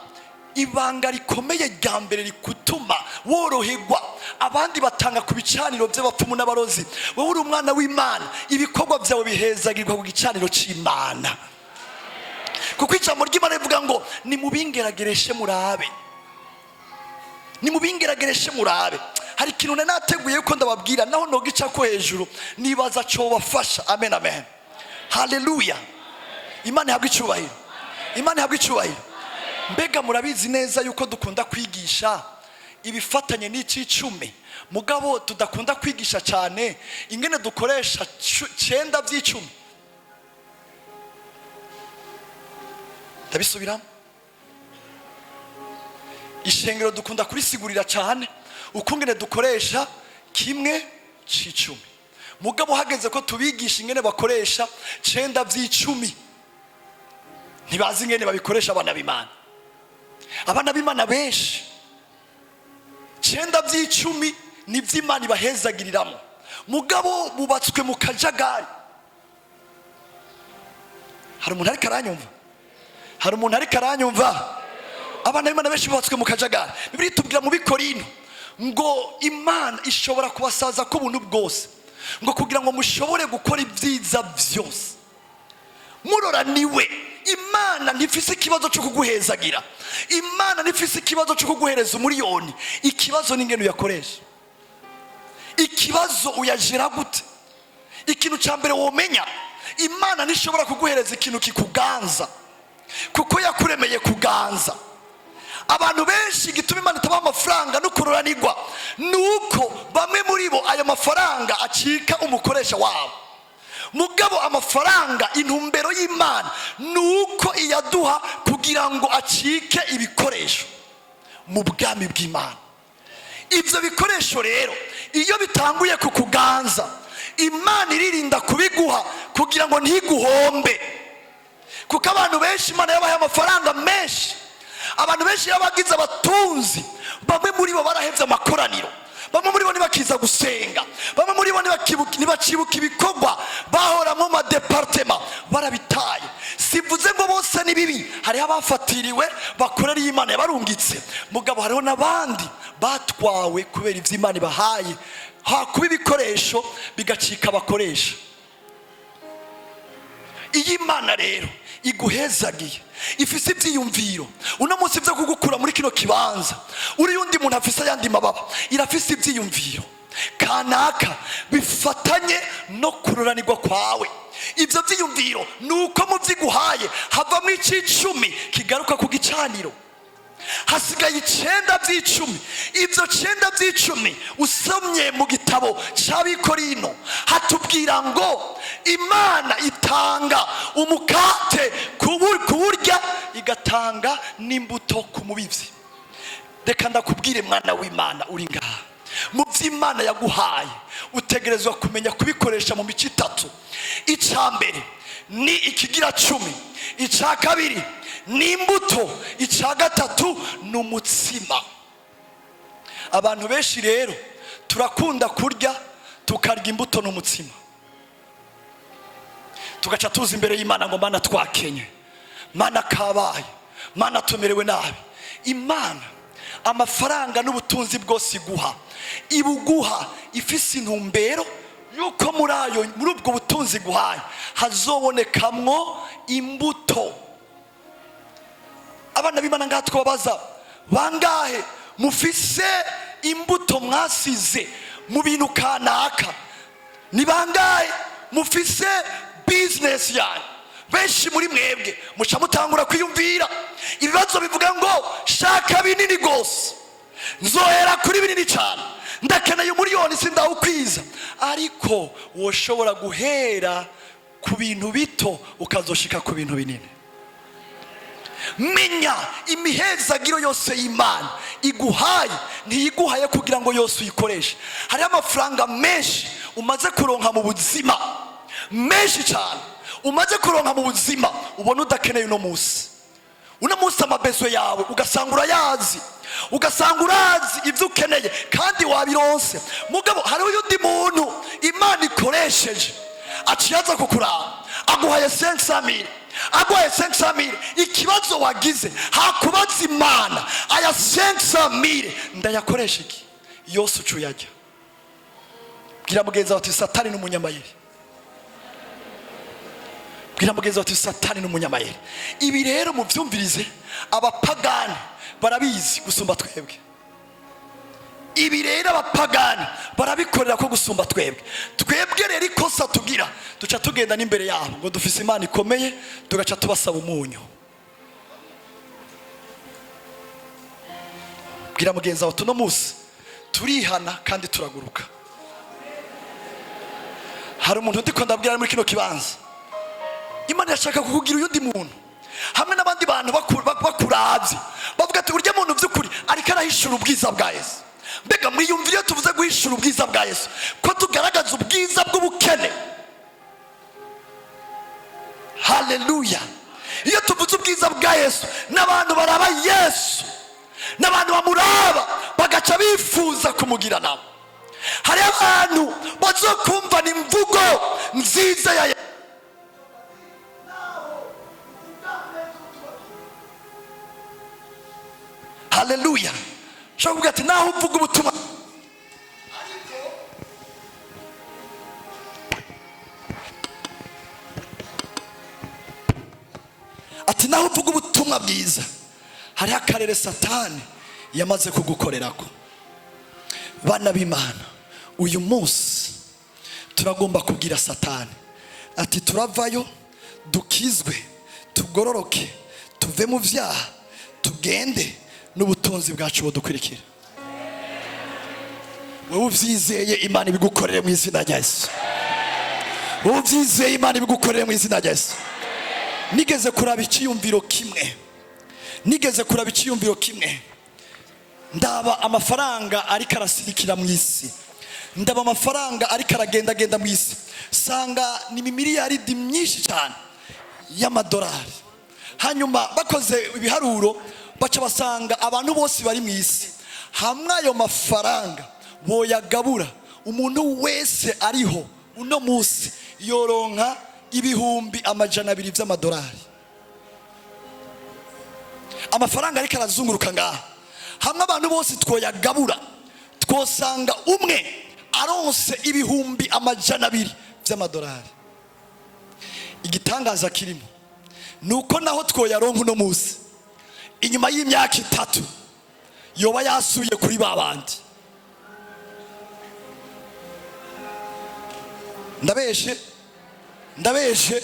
ibanga rikomeye rya mbere rikutuma woroherwa abandi batanga ku bicaniro by'abapfumu n'abarozi, wowe uri umwana w'Imana ibikorwa byawe bihezagirwa ku gicaniro c'Imana. Kuko ijambo ry'Imana rivuga ngo nimubingeragereshe murabe, nimubingeragereshe murabe. Hari ikintu nateguye yuko ndababwira naho nogica ko hejuru nibaza cyo bafasha. Amen amen, haleluya. Imana ihabwe icyubahiro, Imana ihabwe icyubahiro. Mbega murabizi neza yuko dukunda kwigisha ibifatanye n'icicumi mugabo tudakunda kwigisha cyane ingene dukoresha 9 by'icumi. Ndabisubiramo, ishengero dukunda kurisigurira cyane ukungene dukoresha 1 c'icumi mugabo hageze ko tubigisha ingene bakoresha 9 by'icumi ntibazi ingene babikoresha. Abana b'Imana, abana b'Imana benshi 9 by'icumi ni vy'Imana ibahezagiriramo mugabo bubatswe mu kajagari. Hari umuntu ari karanyumva? Hari umuntu ari karanyumva? Abana b'Imana benshi bubatswe mu kajagari. Bibiri tubwira mu Bikorino ngo Imana ishobora kubasaza ko ubuntu bwose ngo kugira ngo mushobore gukora ibyiza byose muroraniwe. Imana ntifise ikibazo cyo kuguhezagira, Imana ntifise ikibazo cyo kuguhereza umuriyoni. Ikibazo n'ingene uyakoresha, ikibazo uyajira gute. Ikintu cya mbere womenya, Imana nishobora kuguhereza ikintu kikuganza kuko yakuremeye kuganza. Abantu benshi gituma Imana itabaha amafaranga no kuroranirwa nuko bamwe muri bo ayo mafaranga acika umukoresha wabo. Mugabo amafaranga intumbero y'Imana nuko iyaduha kugira ngo acike ibikoresho mu bwami bw'Imana. Ibyo bikoresho rero iyo bitanguye kukuganza Imana iririnda kubiguha kugira ngo ntiguhombe. Kuko abantu benshi Imana yabahaye amafaranga menshi, abantu benshi yabagize abatunzi, bamwe muri bo barahevye amakoraniro, bamwe muri bo nibakiza gusenga, bamwe muri bo nibakibuka ibikorwa bahora mu madepartement barabitaye. Sivuze ngo bose ni bibi, hari abafatiriwe bakorera Imana yabarungitse mugabo hariho nabandi batwawe kubera ivyo Imana bahaye hakuba ibikoresho bigacika abakoresha. Iyi Imana rero iguhezagiye ifise ibyiyumviro uno munsi byo kugukura muri kino kibanza uri yundi muntu afise ayandi mababa, irafise ibyiyumviro kanaka bifatanye no kuroranirwa kwawe. Ibyo byiyumviro nuko mu byiguhaye havamo 10 kigaruka ku gicaniro, hasigaye 9 by'icumi. Ibyo 9 by'icumi usomye mu gitabo cy'Abikorino hatubwira ngo Imana itanga umukate kuburya igatanga n'imbuto ku mubivyi. Reka ndakubwire mwana w'Imana uri ngaha, mu by'Imana yaguhaye utegerezwa kumenya kubikoresha mu mico 3. Icambere ni ikigira 10, icya kabiri ni imbuto, icya gatatu ni umutsima. Abantu benshi rero turakunda kurya tukarya imbuto n'umutsima, tugaca tuza imbere y'Imana ngo Mana twakenye, Mana kabaye, Mana tumerewe nabi. Imana amafaranga n'ubutunzi bwose iguha ibuguha ifise intumbero yuko muri ubwo butunzi guhaye hazobonekamwo imbuto. Abana b'Imana ngaha twabaza, bangahe mufise imbuto mwasize mu bintu kanaka? Ni bangahe mufise business yanyu? Benshi muri mwebwe muca mutangura kwiyumvira ibibazo bivuga ngo shaka binini gose, nzohera kuri binini cyane, ndakeneye umuriyoni sindawukwiza. Ariko woshobora guhera ku bintu bito ukazoshika ku bintu binini. Menya imihezagiro yose y'Imana iguhaye ntiyiguhaye kugira ngo yose uyikoreshe. Hari amafaranga menshi umaze kuronka mu buzima, menshi cyane umaze kuronka mu buzima, ubona udakeneye uno munsi amabezo yawe ugasanga urayazi, ugasanga urazi ibyo ukeneye kandi wabironse. Mugabo hariho uyundi muntu Imana ikoresheje aciyaza kukuraba, aguhaye 500,000, aguhaye 500,000, ikibazo wagize hakubaza Imana, aya 500,000 ndayakoresha iki? Yose ucuyajya. Bwira mugenzi wawe ati Satani n'umunyamayeri. Bwira mugenzi wawe ati Satani n'umunyamayeri. Ibi rero muvyumvirize, abapagani barabizi gusumba twebwe. Ibi rero abapagani barabikorera ko gusumba twebwe. Twebwe rero ikosa tugira, duca tugenda n'imbere yabo ngo dufise Imana ikomeye, tugaca tubasaba umunyu. Bwira mugenzi wawe tuno munsi turihana kandi turaguruka. Hari umuntu ndiko ndabwira muri kino kibanza, Imana yashaka kukugira uyundi muntu hamwe n'abandi bantu bakuravye bavuga ati urya muntu vy'ukuri ariko arahishura ubwiza bwa Yesu. Mbega mwiyumvire tuvuze guhishura ubwiza bwa Yesu ko tugaragaza ubwiza bw'ubukene. Haleluya. Iyo tuvuze ubwiza bwa Yesu n'abantu baraba Yesu, n'abantu bamuraba bagaca bifuza kumugira nabo. Hari abantu bazokumva n'imvugo nziza ya Yesu. Haleluya. Shavuga ati naho uvuga ubutumwa ati naho uvuga ubutumwa bwiza, hari akarere Satani yamaze kugukorerako. Bana b'Imana, uyu munsi turagomba kubwira Satani ati turavayo, dukizwe, tugororoke, tuve mu vyaha, tugende n'ubutunzi bwacu budukurikira. Wowe uvyizeye Imana ibigukorere mu izina rya Yesu. Wowe uvyizeye Imana ibigukorere mu izina rya Yesu. Nigeze kuraba ikiyumviro kimwe, ndaba amafaranga ariko arasirikira mu isi, ndaba amafaranga ariko aragenda mu isi, sanga ni miliyaridi myinshi cyane y'amadolari. Hanyuma bakoze ibiharuro baca basanga abantu bose bari mu isi hamwe ayo mafaranga boyagabura, umuntu wese ariho uno munsi yoronka ibihumbi 200 by'amadolari. Amafaranga ariko arazunguruka ngaha, hamwe abantu bose twoyagabura twosanga umwe aronse ibihumbi 200 by'amadolari. Igitangaza kirimo nuko naho twoyaronka uno munsi, inyuma y'imyaka 3 yoba yasubiye kuri babandi. Ndabeshe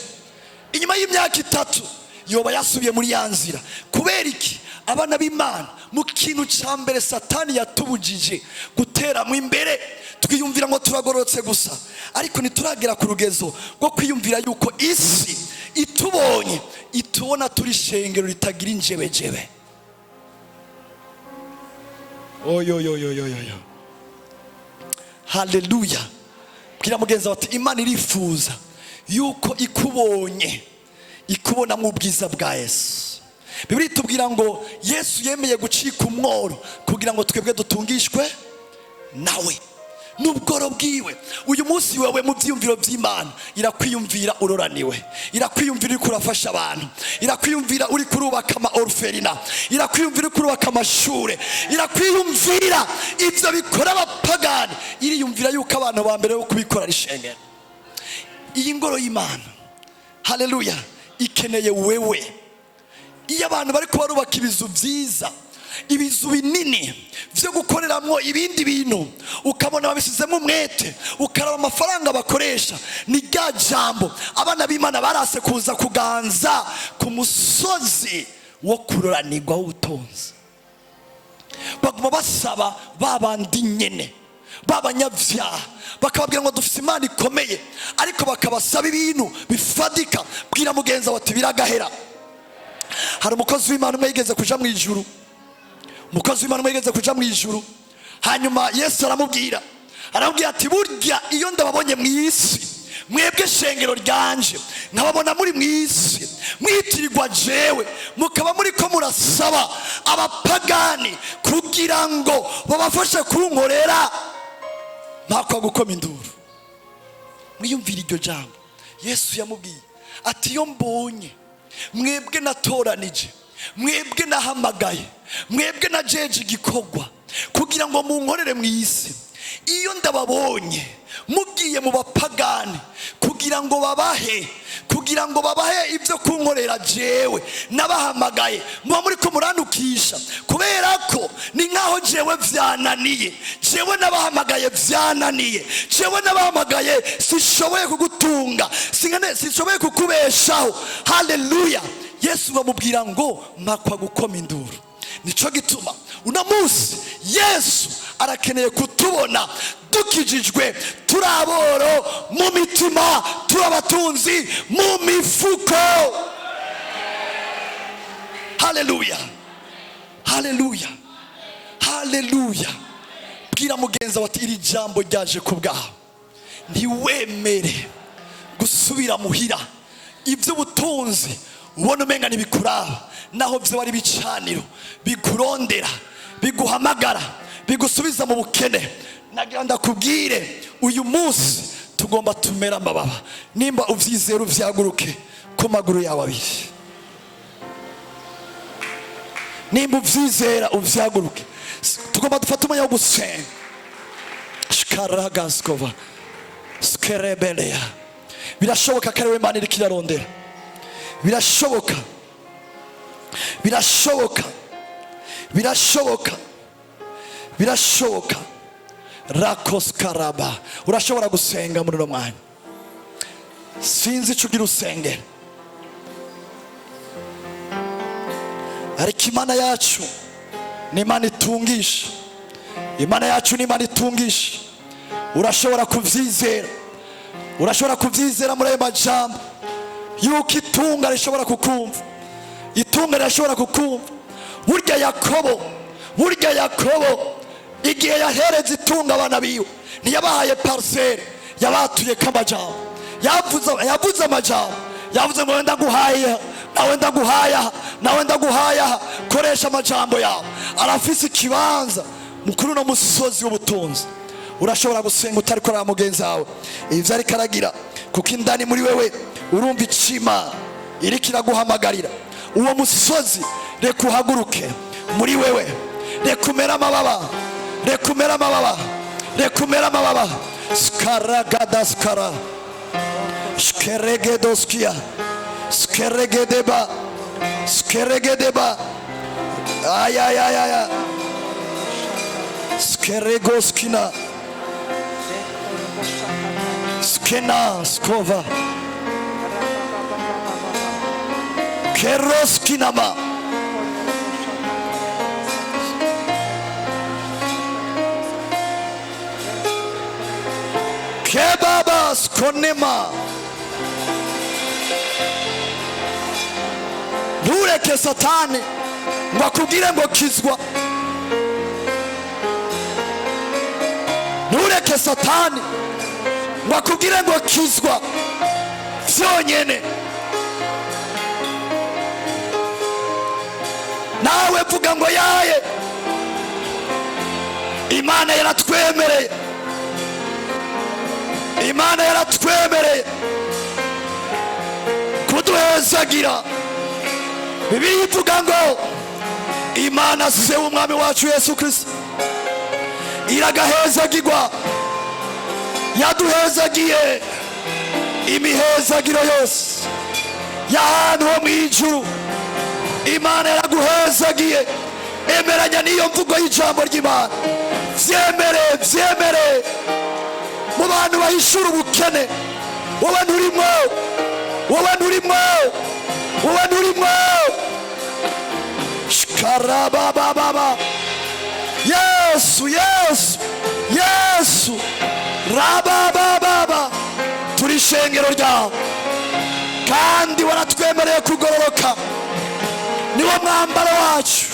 inyuma y'imyaka 3 yoba yasubiye muri yanzira. Kubera iki? Abana b'Imana, mu kintu cya mbere Satani yatubujije gutera mu imbere, twiyumvira ngo turagorotse gusa, ariko nituragera ku rugezo rwo kwiyumvira yuko isi itubonye itubona turi shengero ritagira injebejebe. Oyo. Haleluya. Bwira mugenzi wawe ati Imana irifuza yuko ikubona mu bwiza bwa Yesu. Bibiri tubwira ngo Yesu yemeye gucika umworo kugira ngo twebwe dutungishwe nawe. n'ubworo bwiwe. Uyu munsi wewe mu byiyumviro by'Imana irakwiyumvira uroraniwe, irakwiyumvira uri kurafasha abantu, irakwiyumvira uri kurubaka ama orphelina, irakwiyumvira uri kurubaka amashure, irakwiyumvira ibyo bikora abapagani, iriyumvira yuko abantu ba mbere bo kubikora ari shengero. Iyi ngoro y'Imana, haleluya, ikeneye wewe. Iyo abantu bari kubarubaka ibizu byiza, ibizu binini byo gukoreramwo ibindi bintu, ukabona babisizemo umwete, ukaraba amafaranga bakoresha, ni rya jambo abana b'Imana barase kuza kuganza ku musozi wo kuroranirwa w'ubutunzi. Baguma basaba babandi nyene babanyavyaha, bakababwira ngo dufite Imana ikomeye, ariko bakabasaba ibintu bifadika. Bwira mugenzi wati biragahera. Hari umukozi w'Imana umwe yigeze kuja mu ijuru, umukozi w'Imana umwe yigeze kuja mu ijuru. Hanyuma Yesu aramubwira ati burya iyo ndababonye mu isi, mwebwe shengero ryanje, nkababona muri mu isi mwitirirwa jewe, mukaba muri ko murasaba abapagani kugira ngo babafashe kunkorera, mpakwa gukoma induru. Mwiyumvira iryo jambo Yesu yamubwiye ati iyo mbonye mwebwe natoranije, mwebwe nahamagaye, mwebwe najeje igikorwa kugira ngo munkorere mu isi, iyo ndababonye mugiye mu bapagani kugira ngo babahe ibyo kunkorera jewe nabahamagaye, muba muri ko muranukisha, kubera ko ni nkaho jewe vyananiye, jewe nabahamagaye vyananiye, jewe nabahamagaye sishoboye kugutunga, sishoboye kukubeshaho. Haleluya. Yesu bamubwira ngo mpakwa gukoma induru. Nico gituma uno munsi Yesu arakeneye kutubona dukijijwe, turaboro mu mitima, turabatunzi mu mifuko. Haleluya, haleluya, haleluya. Bwira mugenzi wati iri jambo ryaje ku bwawe. Ntiwemere gusubira muhira iby'ubutunzi ubona umenga ntibikuraba, naho byo bari bicaniro bikurondera, biguhamagara, bigusubiza mu bukene. Nagira ndakubwire uyu munsi tugomba tumera amababa. Nimba uvyizera uvyaguruke ku maguru yawe abiri. Nimba uvyizera uvyaguruke. Tugomba dufata umwanya wo gusenga. Shkaragaskova skerebelea. Birashoboka ko ari we Imana iriko irarondera. Birashoboka, birashoboka, birashoboka, birashoboka. Rakoskaraba. Urashobora gusenga muri uno mwanya. Sinzi ico ugira usengera, ariko Imana yacu ni Imana itungisha. Imana yacu ni Imana itungisha. Urashobora kuvyizera, urashobora kuvyizera muri ayo majambo yuko itunga rishobora kukumva, itunga rishobora kukumva. Burya Yakobo igihe yahereza itunga abana biwe ntiyabahaye parcelle, yabatuye kamajambo, yavuze amajambo, yavuze ngo wenda guhaya, nawe ndaguhaya, nawe ndaguhaya. Koresha amajambo yawe. Arafise ikibanza mukuru no musozi w'ubutunzi. Urashobora gusenga utari korera mugenzi wawe ivyo ariko aragira, kuko indani muri wewe urumva icima iriko iraguhamagarira. Uwo musozi reka uhaguruke muri wewe, reka umera amababa, reka umera amababa, reka umera amababa. Skaragadaskara shkeregedoskia skeregedeba skeregedeba ayayayaya skeregoskina skena skova keroskinama kebaba skonema. Ntureke Satani ngo akubwire ngo kizwa. Ntureke Satani ngo akubwire ngo kizwa vyonyene. Nawe vuga ngo yaye, Imana yaratwemereye Imana yaratwemereye kuduhezagira. Bibiliya ivuga ngo Imana se w'umwami wacu Yesu Kristo iragahezagirwa. Yaduhezagiye imihezagiro yose y'ahantu ho mu ijuru. Imana yaraguhezagiye. Emeranya n'iyo mvugo y'ijambo ry'Imana. Vyemere mu bantu bahishura ubukene. Wowe nturimo. Shkarabababa. Yesu rabababa. Turi ishengero ryawe kandi waratwemereye kugororoka. Niwo mwambaro wacu.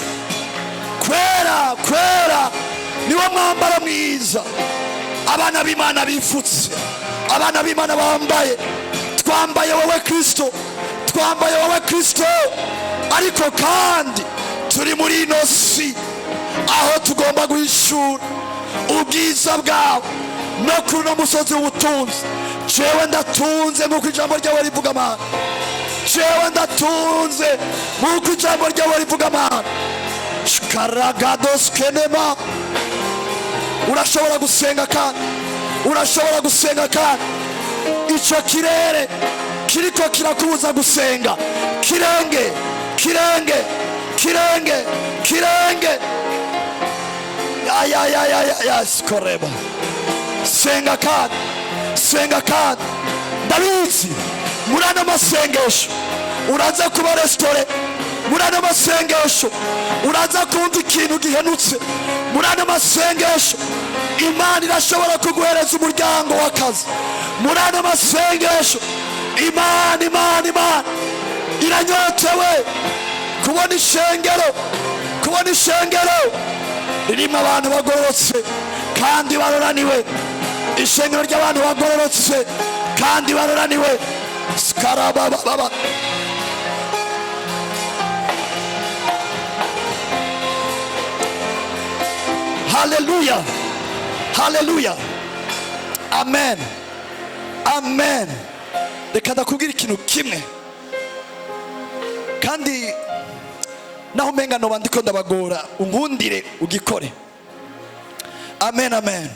Kwera niwo mwambaro mwiza abana b'Imana bifutse, abana b'Imana bambaye. Twambaye wowe Kristo, ariko kandi turi muri ino si aho tugomba guhishura ubwiza bwawe no kuri uno musozi w'ubutunzi. Jewe ndatunze nk'uko ijambo ryawe rivuga Mana. Shkaragados kenema. Urashobora gusenga kandi icyo kirere kiriko kirakubuza gusenga kirenge. Sikoreba. Senga kandi ndabizi muri ano masengesho uraza kuba restore. Muri ano masengesho uraza kumva ikintu gihenutse. Muri ano masengesho Imana irashobora kuguhereza umuryango w'akazi. Muri ano masengesho Imana iranyotewe kubona ishengero ririmo abantu bagororotse kandi baroraniwe. Ishengero ry'abantu bagororotse kandi baroraniwe. Skarabababa. Hallelujah. Amen. Reka ndakubwira ikintu kimwe kandi naho umenga noba ndiko ndabagora, unkundire ugikore. Amen.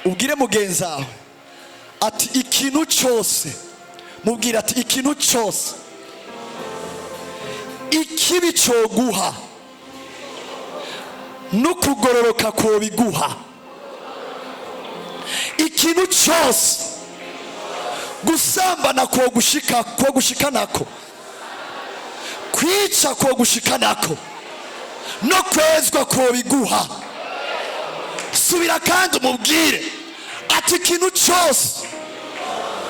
Ubwire mugenzi wawe ati ikintu cyose, mubwire ati ikintu cyose ikibi cyo guha n'ukugororoka ko biguha. Ikintu cyose gusambana ko gushikanako, kwica ko gushikanako, no kwezwa ko biguha. Subira kandi umubwire ati ikintu cyose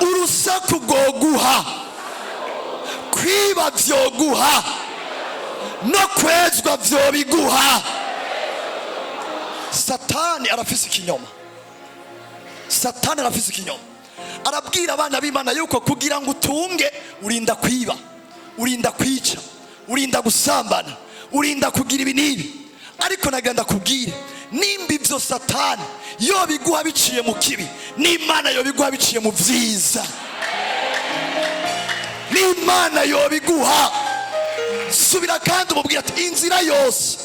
urusaku rwo guha, kwiba byo guha, no kwezwa byo biguha. Satani arafise ikinyoma. Arabwira abana b'Imana yuko kugira ngo utunge urinda kwiba, urinda kwica, urinda gusambana, urinda kugira ibi n'ibi. Ariko nagenda kubwire nimba ibyo Satani yo biguha biciye mu kibi, n'Imana yo biguha biciye mu byiza. N'Imana yo biguha. Subira kandi umubwira ati inzira yose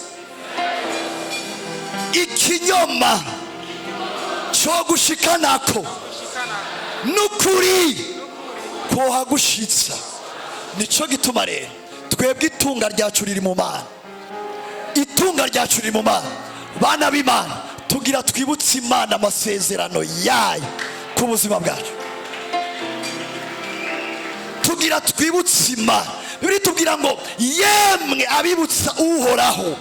ikinyoma cyo gushikanako n'ukuri ko hagushitsa. Nico gituma rero twebwe itunga ryacu riri mu Mana. Bana b'Imana tugira twibutse Imana amasezerano yayo ku buzima bwacu. Tugira twibutse Imana. Bibiri tubwira ngo yemwe abibutsa Uhoraho.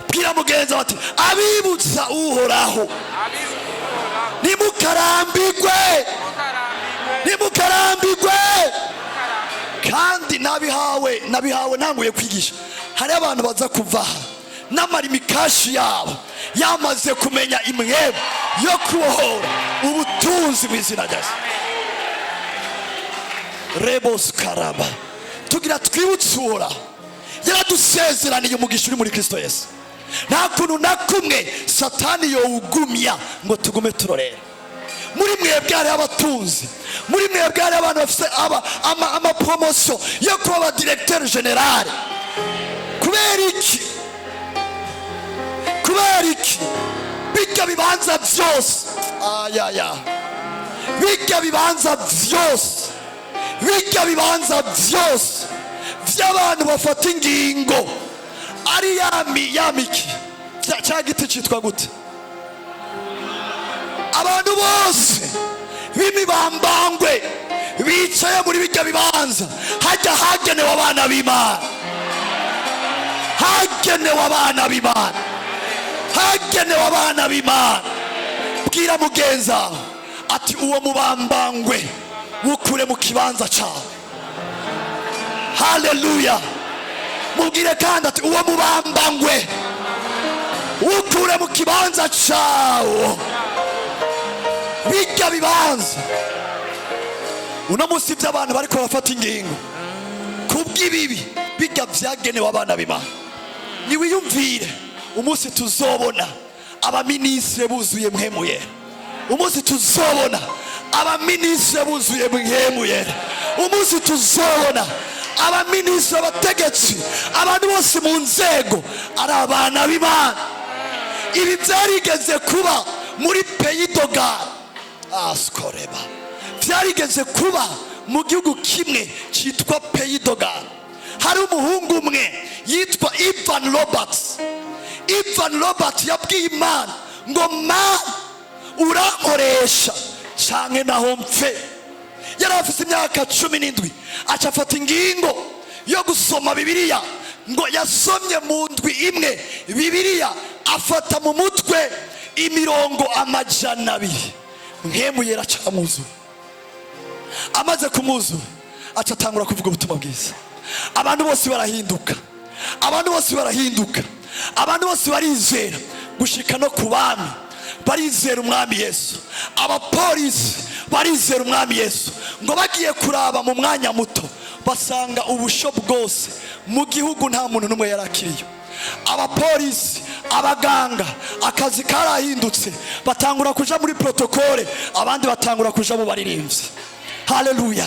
Bwira mugenzi bati abibutsa Uhoraho nimukarambirwe. Kandi nabihawe nanguye kwigisha. Hari abantu baza kuvaha n'amarimikashi yabo yamaze kumenya imwebo yo kubohora ubutunzi mu izina rya Yesu. Rebos karaba. Tugira twibutse Uhoraho. Yaradusezeraniye umugisha uri muri Kristo Yesu. Nta kuntu na kumwe Satani yowugumya ngo tugume turorera. muri mwebwe hari abatunzi, muri mwebwe hari abantu bafite amapromotion yo kuba aba directeur general. Kubera iki? Kubera iki? Bijya bibanza byose, bijya bibanza byose, bijya bibanza byose by'abantu bafata ingingo ari yamiki cya giti cyitwa gute? Abantu bose b'imibambangwe bicaye muri bijya bibanza hajya hagenewe abana b'Imana, hagenewe abana b'Imana, hagenewe abana b'Imana. Bwira mugenza ati uwo mubambangwe ukure mu kibanza cyawe. Haleluya. Mubwire kandi ati uwo mubambangwe ukure mu kibanza cyawe. Bijya bibanza uno munsi by'abantu bariko bafata ingingo kubw'ibibi bijya byagenewe abana b'Imana. Niwiyumvire umunsi tuzobona abaminisitiri buzuye mpemu yera, umunsi tuzobona abaminisitiri buzuye mpemu yera, umunsi tuzobona abaminisitiri, abategetsi, abantu bose mu nzego ari abana b'Imana. Ibi byarigeze kuba muri pays de Galles, askoreba, byarigeze kuba mu gihugu kimwe cyitwa pays de Galles. Hari umuhungu umwe yitwa Ivan Roberts. Ivan Roberts yabwiye Imana ngo Mana urankoresha canke naho mpfe. Yari afite imyaka 17 aca afata ingingo yo gusoma Bibiliya, ngo yasomye mu ndwi imwe Bibiliya afata mu mutwe imirongo 200. Mpemu yera camuzura. Amaze kumuzura aca atangura kuvuga ubutumwa bwiza. Abantu bose barahinduka, abantu bose barahinduka, abantu bose barizera gushika no kubami barizera umwami Yesu. Abapolisi barizera umwami Yesu. Ngo bagiye kuraba mu mwanya muto basanga ubusho bwose mu gihugu nta muntu numwe yarakiriyo. Abapolisi, abaganga, akazi karahindutse, batangura kuja muri protokole, abandi batangura kuja mu baririmbyi. Haleluya.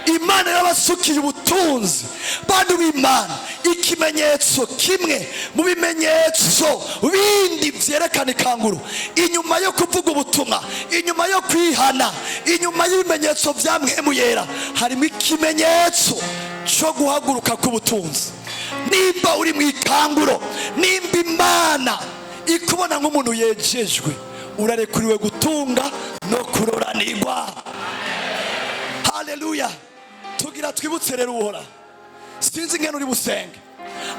Imana yabasukiye ubutunzi bantu b'Imana. Ikimenyetso kimwe mu bimenyetso bindi byerekana ikanguru, inyuma yo kuvuga ubutumwa, inyuma yo kwihana, inyuma y'ibimenyetso bya mpemu yera, harimo ikimenyetso cyo guhaguruka k'ubutunzi. Nimba uri mu ikanguro, nimba Imana ikubona nk'umuntu yejejwe, urarekuriwe gutunga no kuroranirwa. Haleluya. Tugira twibutse rero uhora. Sinzi ngene uri busenge,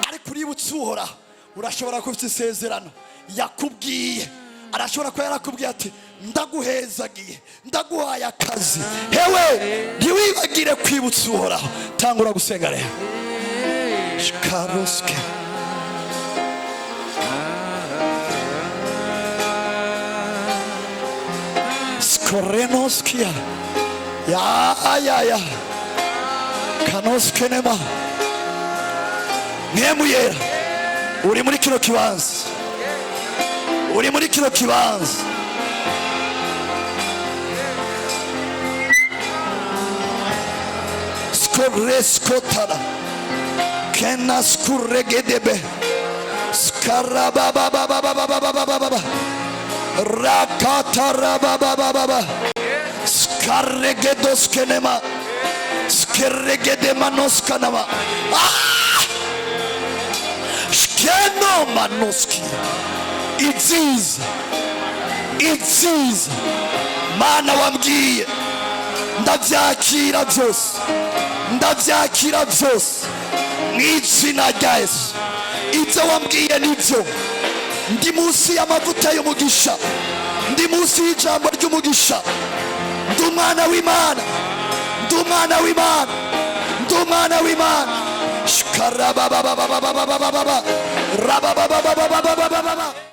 ariko uributse uhora. Urashobora kuba ufite isezerano yakubwiye, arashobora kuba yarakubwiye ati ndaguhezagiye, ndaguhaye akazi. Hewe ntiwibagire kwibutsa uhoraho. Tangura gusenga rero. Shkaroske Skorenoskia ya Kanoskenema. Mpemu yera uri muri kino kibanza, uri muri kino kibanza. Skoreskotara Kenaskuregedebe Skarabababababababababa Rakatarababababa Skarregedoskenema Skerregedemanoskanama Shkenomanoski. Iziza Mana wambwiye ndabyakira byose, ndabyakira byose mu izina rya Yesu. Ibyo wambwiye nibyo. Ndi munsi y'amavuta y'umugisha, ndi munsi y'ijambo ry'umugisha. Ndi umwana w'Imana, ndi umwana w'Imana, ndi umwana w'Imana. Shkarababababababababa Rababababababababa.